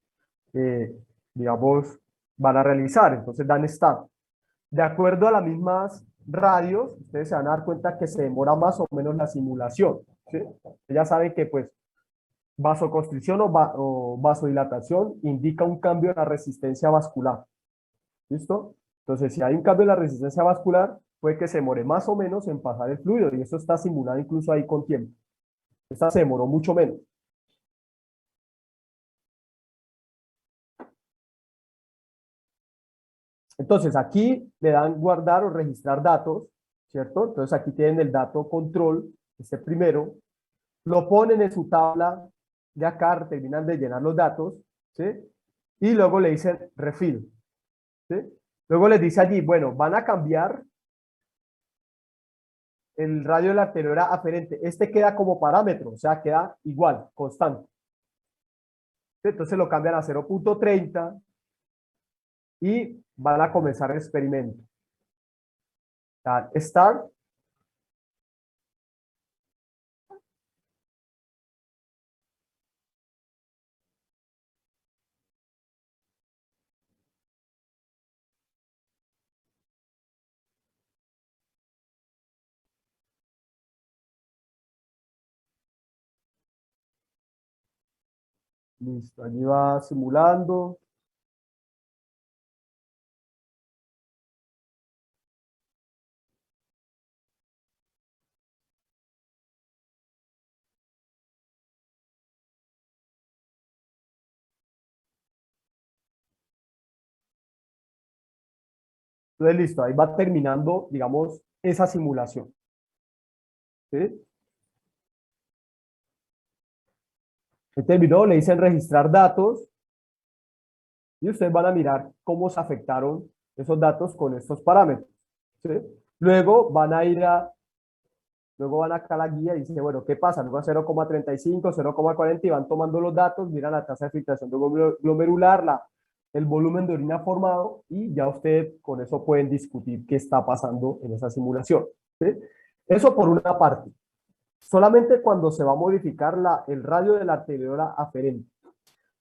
digamos, van a realizar, entonces dan start. De acuerdo a las mismas radios, ustedes se van a dar cuenta que se demora más o menos la simulación, ¿sí? Ya saben que pues vasoconstricción o vasodilatación indica un cambio en la resistencia vascular. ¿Listo? Entonces, si hay un cambio en la resistencia vascular, puede que se demore más o menos en pasar el fluido, y eso está simulado incluso ahí con tiempo. Esta se demoró mucho menos. Entonces, aquí le dan guardar o registrar datos, ¿cierto? Entonces, aquí tienen el dato control, este primero. lo ponen en su tabla de acá, terminan de llenar los datos, ¿sí? Y luego le dicen refill, ¿sí? Luego les dice allí, bueno, van a cambiar el radio de la arteriola aferente. Este queda como parámetro, o sea, queda igual, constante. Entonces lo cambian a 0.30 y van a comenzar el experimento. Start. Listo, allí va simulando. Entonces, listo, ahí va terminando, digamos, esa simulación. ¿Sí? Terminó, le dicen registrar datos y ustedes van a mirar cómo se afectaron esos datos con estos parámetros. ¿Sí? Luego van a ir luego van acá a la guía y dicen, bueno, ¿qué pasa? Luego a 0,35, 0,40 y van tomando los datos, miran la tasa de filtración glomerular, el volumen de orina formado y ya ustedes con eso pueden discutir qué está pasando en esa simulación. ¿Sí? Eso por una parte. Solamente cuando se va a modificar el radio de la arteriola aferente.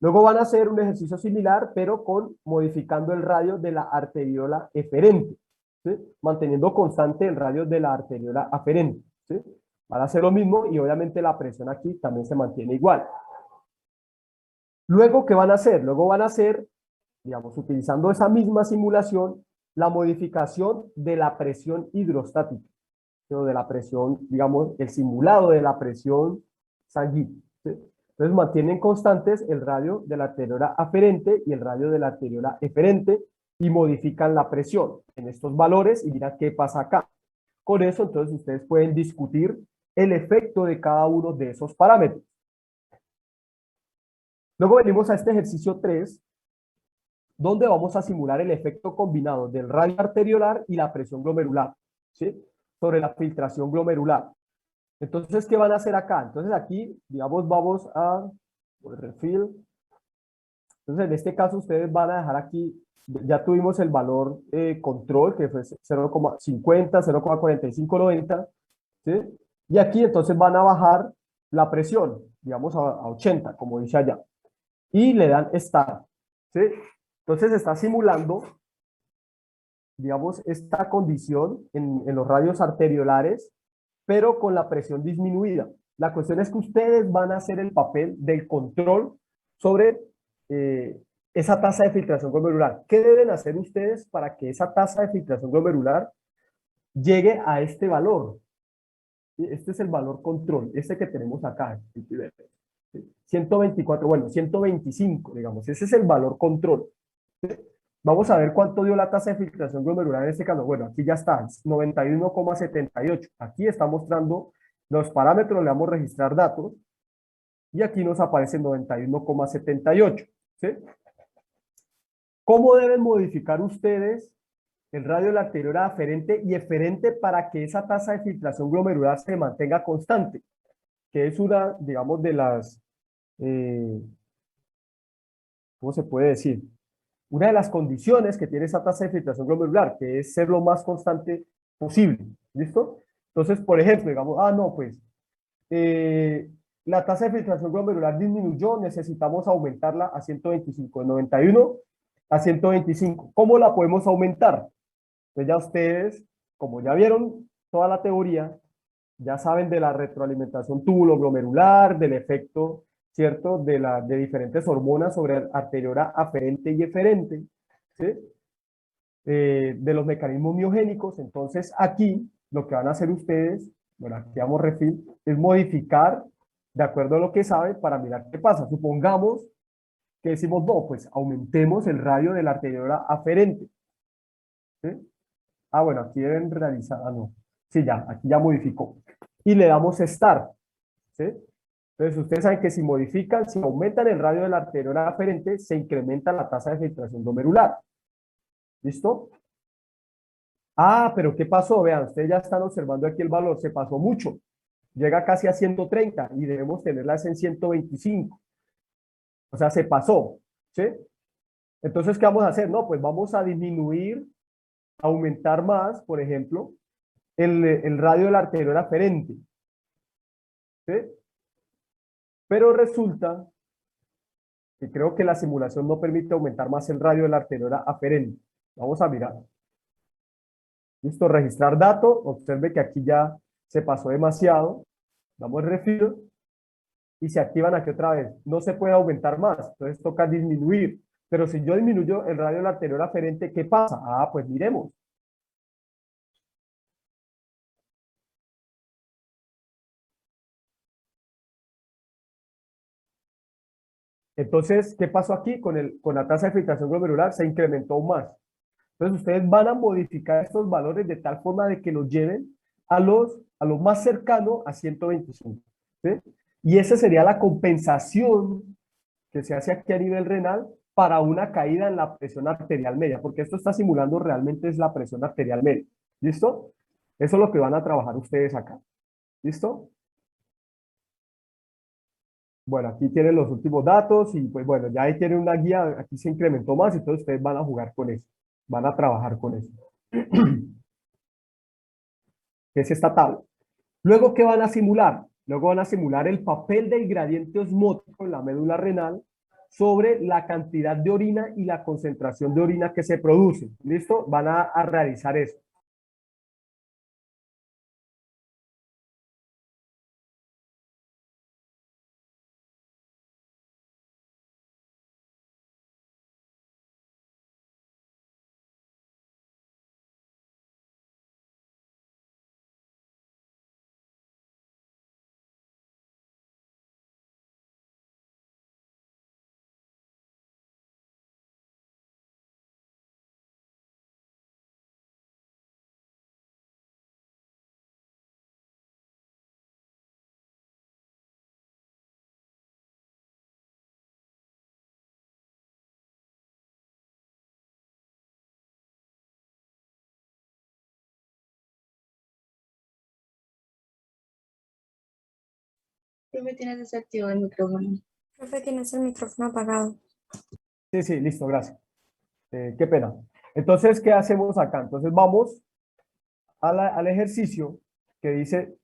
Luego van a hacer un ejercicio similar, pero modificando el radio de la arteriola eferente, ¿sí? Manteniendo constante el radio de la arteriola aferente, ¿sí? Van a hacer lo mismo y obviamente la presión aquí también se mantiene igual. Luego, ¿qué van a hacer? Luego van a hacer, digamos, utilizando esa misma simulación, la modificación de la presión hidrostática, o de la presión, digamos, el simulado de la presión sanguínea, ¿sí? Entonces mantienen constantes el radio de la arteriola aferente y el radio de la arteriola eferente y modifican la presión en estos valores y miran qué pasa acá. Con eso, entonces, ustedes pueden discutir el efecto de cada uno de esos parámetros. Luego venimos a este ejercicio 3, donde vamos a simular el efecto combinado del radio arteriolar y la presión glomerular, ¿sí? Sobre la filtración glomerular. Entonces, ¿qué van a hacer acá? Entonces aquí, digamos, vamos a refill. Entonces, en este caso, ustedes van a dejar aquí, ya tuvimos el valor control, que fue 0,50, 0,4590, ¿sí? Y aquí, entonces, van a bajar la presión, digamos, a 80, como dice allá. Y le dan Start, ¿sí? Entonces, está simulando, digamos, esta condición en los radios arteriolares, pero con la presión disminuida. La cuestión es que ustedes van a hacer el papel del control sobre esa tasa de filtración glomerular. ¿Qué deben hacer ustedes para que esa tasa de filtración glomerular llegue a este valor? Este es el valor control, este que tenemos acá. 124, bueno, 125, digamos, ese es el valor control. Vamos a ver cuánto dio la tasa de filtración glomerular en este caso. Bueno, aquí ya está, 91,78. Aquí está mostrando los parámetros, le damos registrar datos, y aquí nos aparece 91,78. ¿Sí? ¿Cómo deben modificar ustedes el radio de la arteriola aferente y eferente para que esa tasa de filtración glomerular se mantenga constante? Que es una, digamos, de las, ¿cómo se puede decir? Una de las condiciones que tiene esa tasa de filtración glomerular, que es ser lo más constante posible. ¿Listo? Entonces, por ejemplo, digamos, no, pues, la tasa de filtración glomerular disminuyó, necesitamos aumentarla a 125, de 91 a 125. ¿Cómo la podemos aumentar? Pues ya ustedes, como ya vieron toda la teoría, ya saben de la retroalimentación túbulo-glomerular, del efecto, ¿cierto?, de diferentes hormonas sobre la arteriola aferente y eferente, ¿sí? De los mecanismos miogénicos. Entonces aquí lo que van a hacer ustedes, bueno, aquí damos refill, es modificar de acuerdo a lo que saben para mirar qué pasa. Supongamos que decimos, no, pues aumentemos el radio de la arteriola aferente, ¿sí? Bueno, aquí deben realizar, no, sí, ya, aquí ya modificó. Y le damos Start, ¿sí? Entonces, ustedes saben que si modifican, si aumentan el radio de la arteriola aferente, se incrementa la tasa de filtración glomerular. ¿Listo? Ah, pero ¿qué pasó? Vean, ustedes ya están observando aquí el valor, se pasó mucho. Llega casi a 130 y debemos tenerla en 125. O sea, se pasó, ¿sí? Entonces, ¿qué vamos a hacer? No, pues vamos a disminuir, aumentar más, por ejemplo, el radio de la arteriola aferente, ¿sí? Pero resulta que creo que la simulación no permite aumentar más el radio de la arteriola aferente. Vamos a mirar. Listo, registrar dato. Observe que aquí ya se pasó demasiado. Damos refill y se activan aquí otra vez. No se puede aumentar más, entonces toca disminuir. Pero si yo disminuyo el radio de la arteriola aferente, ¿qué pasa? Ah, pues miremos. Entonces, ¿qué pasó aquí? Con la tasa de filtración glomerular se incrementó aún más. Entonces, ustedes van a modificar estos valores de tal forma de que los lleven a lo más cercano a 125. ¿Sí? Y esa sería la compensación que se hace aquí a nivel renal para una caída en la presión arterial media, porque esto está simulando realmente es la presión arterial media. ¿Listo? Eso es lo que van a trabajar ustedes acá. ¿Listo? Bueno, aquí tienen los últimos datos y pues bueno, ya ahí tienen una guía, aquí se incrementó más, entonces ustedes van a jugar con eso, van a trabajar con eso. Que es esta tabla. Luego, ¿qué van a simular? Luego van a simular el papel del gradiente osmótico en la médula renal sobre la cantidad de orina y la concentración de orina que se produce. ¿Listo? Van a realizar eso. Profe, tienes desactivado el micrófono. Profe, tienes el micrófono apagado. Sí, sí, listo, gracias. Qué pena. Entonces, ¿qué hacemos acá? Entonces vamos al ejercicio que dice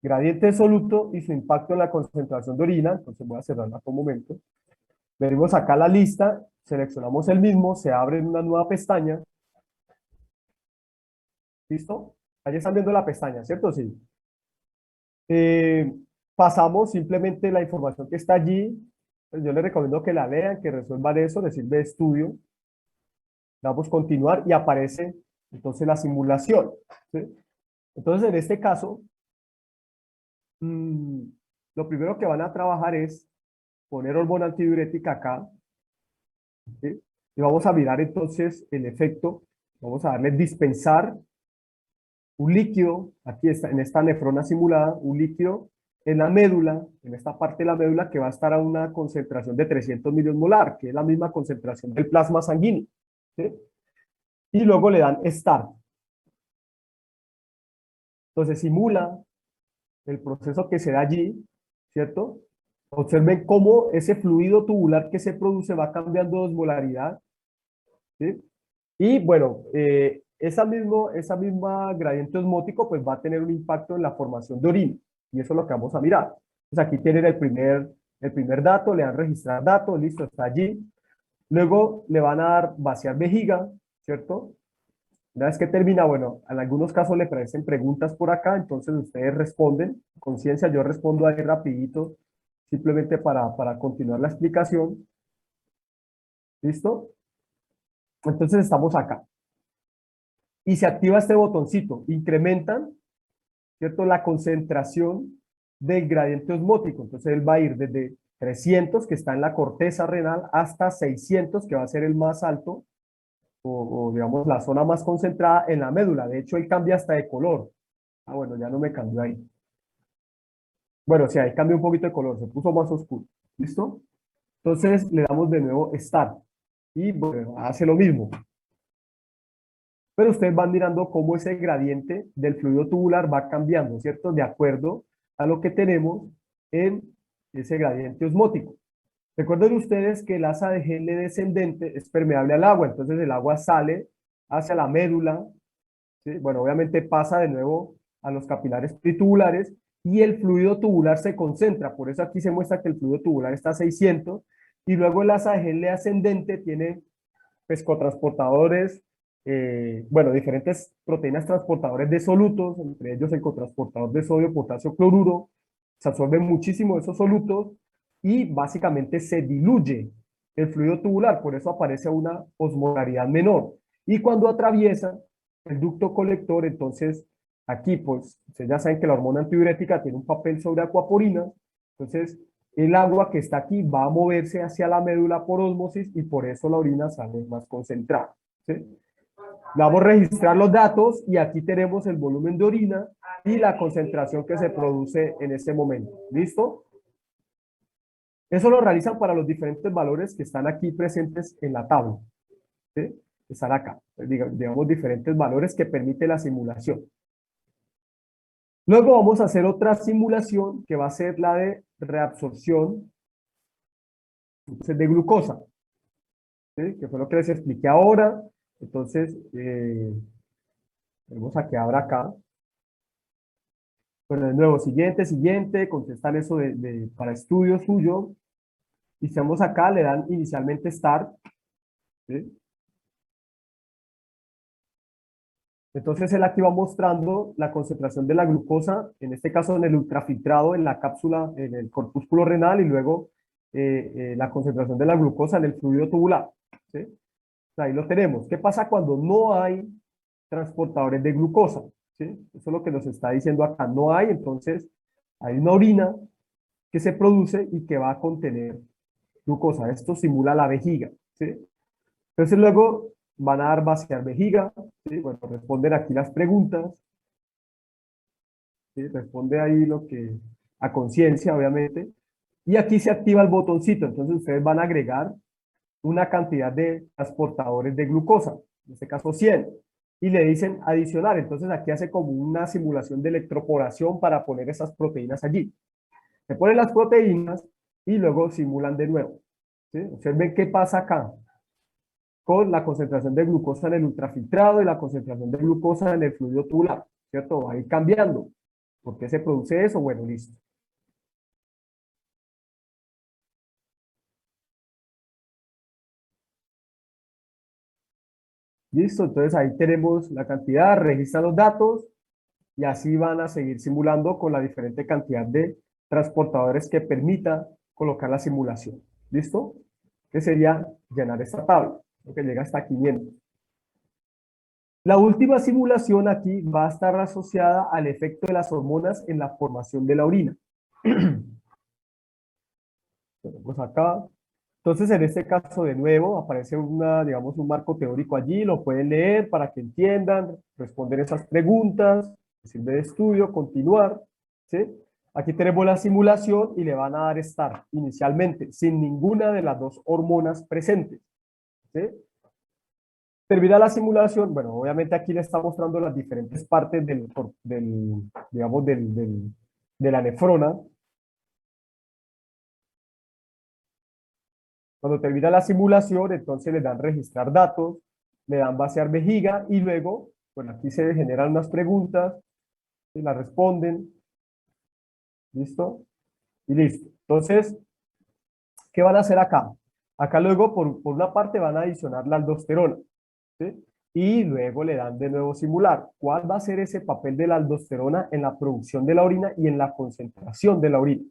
gradiente de soluto y su impacto en la concentración de orina. Entonces voy a cerrarla por un momento. Venimos acá a la lista, seleccionamos el mismo, se abre en una nueva pestaña. ¿Listo? Ahí están viendo la pestaña, ¿cierto? Sí. Pasamos simplemente la información que está allí. Pues yo les recomiendo que la lean, que resuelvan eso, les sirve de estudio. Damos continuar y aparece entonces la simulación. ¿Sí? Entonces, en este caso, lo primero que van a trabajar es poner hormona antidiurética acá. ¿Sí? Y vamos a mirar entonces el efecto. Vamos a darle dispensar un líquido, aquí está, en esta nefrona simulada, un líquido en la médula, en esta parte de la médula que va a estar a una concentración de 300 milimolar, que es la misma concentración del plasma sanguíneo. ¿Sí? Y luego le dan Start. Entonces simula el proceso que se da allí, ¿cierto? Observen cómo ese fluido tubular que se produce va cambiando de osmolaridad, ¿sí? Y bueno, esa misma gradiente osmótico pues va a tener un impacto en la formación de orina, y eso es lo que vamos a mirar. Entonces aquí tienen el primer dato, le dan registrar datos, listo, está allí. Luego le van a dar vaciar vejiga, ¿cierto? Una vez que termina, bueno, en algunos casos le parecen preguntas por acá, entonces ustedes responden, conciencia, yo respondo ahí rapidito, simplemente para continuar la explicación. ¿Listo? Entonces estamos acá. Y se activa este botoncito, incrementan, ¿cierto? La concentración del gradiente osmótico. Entonces él va a ir desde 300, que está en la corteza renal, hasta 600, que va a ser el más alto, o digamos la zona más concentrada en la médula. De hecho, él cambia hasta de color. Ah, bueno, ya no me cambió ahí. Bueno, sí, ahí cambió un poquito de color, se puso más oscuro. ¿Listo? Entonces le damos de nuevo Start. Y bueno, hace lo mismo. Pero ustedes van mirando cómo ese gradiente del fluido tubular va cambiando, ¿cierto? De acuerdo a lo que tenemos en ese gradiente osmótico. Recuerden ustedes que el asa de gel descendente es permeable al agua, entonces el agua sale hacia la médula, ¿sí? Bueno, obviamente pasa de nuevo a los capilares tubulares y el fluido tubular se concentra, por eso aquí se muestra que el fluido tubular está a 600 y luego el asa de gel ascendente tiene pues cotransportadores, bueno, diferentes proteínas transportadores de solutos, entre ellos el cotransportador de sodio, potasio, cloruro, se absorben muchísimo esos solutos y básicamente se diluye el fluido tubular, por eso aparece una osmolaridad menor. Y cuando atraviesa el ducto colector, entonces aquí pues ustedes ya saben que la hormona antidiurética tiene un papel sobre acuaporina, entonces el agua que está aquí va a moverse hacia la médula por ósmosis y por eso la orina sale más concentrada, ¿sí? Vamos a registrar los datos y aquí tenemos el volumen de orina y la concentración que se produce en este momento. ¿Listo? Eso lo realizan para los diferentes valores que están aquí presentes en la tabla, ¿sí? Están acá, digamos diferentes valores que permite la simulación. Luego vamos a hacer otra simulación que va a ser la de reabsorción de glucosa, ¿sí? Que fue lo que les expliqué ahora. Entonces, vamos a que abra acá. Bueno, de nuevo, siguiente, contestan eso para estudio suyo. Y si vamos acá, le dan inicialmente Start, ¿sí? Entonces él aquí va mostrando la concentración de la glucosa, en este caso en el ultrafiltrado, en la cápsula, en el corpúsculo renal, y luego la concentración de la glucosa en el fluido tubular, ¿sí? Ahí lo tenemos. ¿Qué pasa cuando no hay transportadores de glucosa? ¿Sí? Eso es lo que nos está diciendo acá. No hay, entonces hay una orina que se produce y que va a contener glucosa. Esto simula la vejiga, ¿sí? Entonces luego van a dar vaciar vejiga, ¿sí? Bueno, responden aquí las preguntas, ¿sí? Responde ahí lo que a conciencia, obviamente. Y aquí se activa el botoncito, entonces ustedes van a agregar una cantidad de transportadores de glucosa, en este caso 100, y le dicen adicionar, entonces aquí hace como una simulación de electroporación para poner esas proteínas allí. Se ponen las proteínas y luego simulan de nuevo, ¿sí? Observen qué pasa acá con la concentración de glucosa en el ultrafiltrado y la concentración de glucosa en el fluido tubular, ¿cierto? Va a ir cambiando. ¿Por qué se produce eso? Bueno, listo. Listo, entonces ahí tenemos la cantidad, registra los datos y así van a seguir simulando con la diferente cantidad de transportadores que permita colocar la simulación. ¿Listo? Que sería llenar esta tabla, lo que llega hasta 500. La última simulación aquí va a estar asociada al efecto de las hormonas en la formación de la orina. Tenemos acá. Entonces, en este caso, de nuevo, aparece digamos, un marco teórico allí, lo pueden leer para que entiendan, responder esas preguntas, sirve de estudio, continuar, ¿sí? Aquí tenemos la simulación y le van a dar Start inicialmente, sin ninguna de las dos hormonas presentes, ¿sí? Termina la simulación, bueno, obviamente aquí le está mostrando las diferentes partes digamos, de la nefrona. Cuando termina la simulación, entonces le dan registrar datos, le dan vaciar vejiga y luego, bueno, aquí se generan unas preguntas, y las responden, ¿listo? Y listo. Entonces, ¿qué van a hacer acá? Acá luego, por una parte, van a adicionar la aldosterona, ¿sí? Y luego le dan de nuevo simular. ¿Cuál va a ser ese papel de la aldosterona en la producción de la orina y en la concentración de la orina?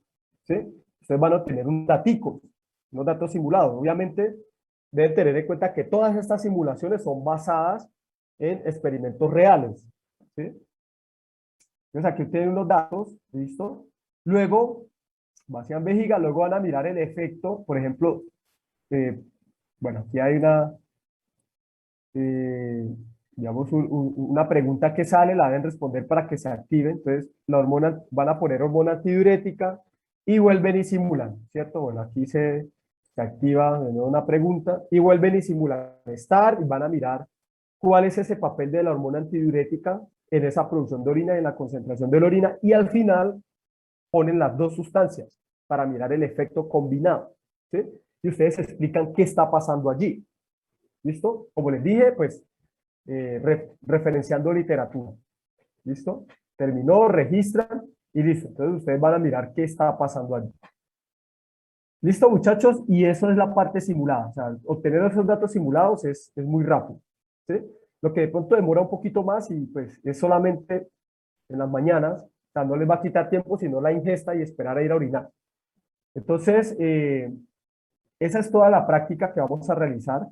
¿Sí? Ustedes van a tener un datico, unos datos simulados. Obviamente, deben tener en cuenta que todas estas simulaciones son basadas en experimentos reales, ¿sí? Entonces aquí tienen unos datos, ¿listo? Luego, vacían vejiga, luego van a mirar el efecto, por ejemplo, bueno, aquí hay eh, digamos, una pregunta que sale, la deben responder para que se active. Entonces, la hormona, van a poner hormona antidiurética y vuelven y simulan, ¿cierto? Bueno, aquí se activa de nuevo una pregunta y vuelven y simulan estar y van a mirar cuál es ese papel de la hormona antidiurética en esa producción de orina y en la concentración de la orina, y al final ponen las dos sustancias para mirar el efecto combinado, ¿sí? Y ustedes explican qué está pasando allí. ¿Listo? Como les dije, pues referenciando literatura. ¿Listo? Terminó, registran y listo. Entonces ustedes van a mirar qué está pasando allí. ¿Listo, muchachos? Y eso es la parte simulada. O sea, obtener esos datos simulados es muy rápido, ¿sí? Lo que de pronto demora un poquito más y pues es solamente en las mañanas. O sea, no les va a quitar tiempo, sino la ingesta y esperar a ir a orinar. Entonces, esa es toda la práctica que vamos a realizar.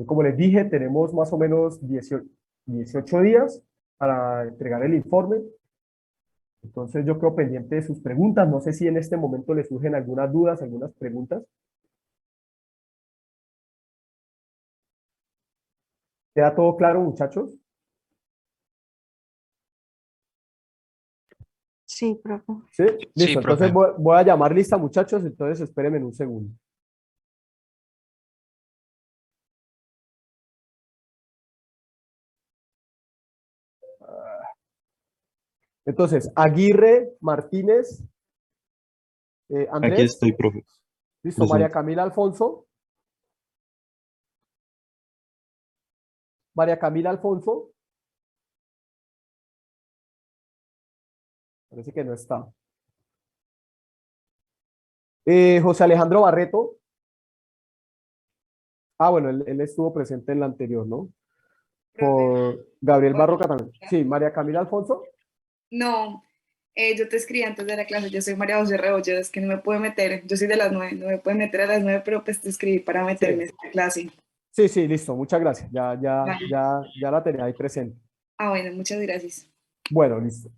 Como les dije, tenemos más o menos 18 días para entregar el informe. Entonces yo quedo pendiente de sus preguntas. No sé si en este momento les surgen algunas dudas, algunas preguntas. ¿Queda todo claro, muchachos? Sí, profe. ¿Sí? Listo, profe. entonces voy a llamar lista, muchachos, entonces espérenme en un segundo. Entonces, Aguirre, Martínez, Andrés. Aquí estoy, profe. Listo, Presente. María Camila Alfonso. María Camila Alfonso. Parece que no está. José Alejandro Barreto. Ah, bueno, él estuvo presente en la anterior, ¿no? Por Gabriel Barroca también. Sí, María Camila Alfonso. No, yo te escribí antes de la clase, yo soy María José Rebolledo, es que no me puedo meter, yo soy de las 9, no me puedo meter a las 9, pero pues te escribí para meterme en esta clase. Sí, sí, listo, muchas gracias. Vale. Ya la tenía ahí presente. Ah, bueno, muchas gracias. Bueno, listo.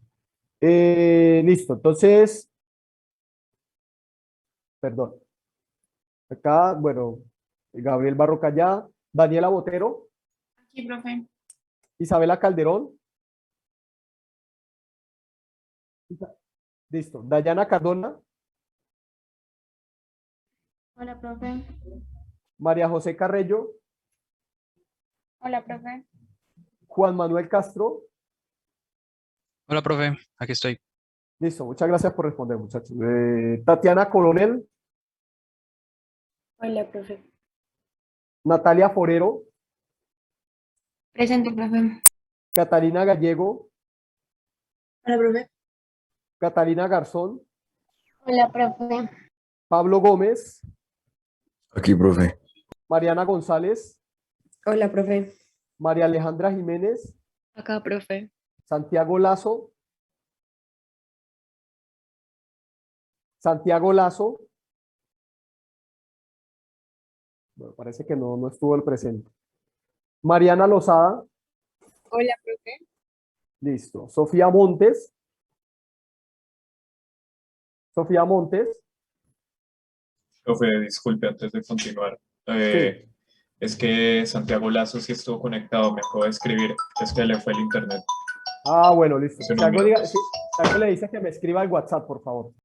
Listo, entonces, perdón. Acá, bueno, Gabriel Barroca ya, Daniela Botero, Aquí, profe. Isabela Calderón. Listo, Dayana Cardona, Hola, profe. María José Carreño, Hola, profe. Juan Manuel Castro. Hola, profe, aquí estoy. Listo, muchas gracias por responder, muchachos. Tatiana Coronel, Hola, profe. Natalia Forero, Presente, profe. Catalina Gallego, Hola, profe. Catalina Garzón, Hola, profe. Pablo Gómez, Aquí, profe. Mariana González, Hola, profe. María Alejandra Jiménez, Acá, profe. Santiago Lazo, bueno, parece que no estuvo el presente. Mariana Lozada, Hola, profe. listo. Sofía Montes, Profe, disculpe, antes de continuar. Sí. Es que Santiago Lazo sí estuvo conectado, me acabo de escribir, es que le fue el internet. Ah, bueno, listo. Ese Si algo, número. si algo le dice que me escriba al WhatsApp, por favor.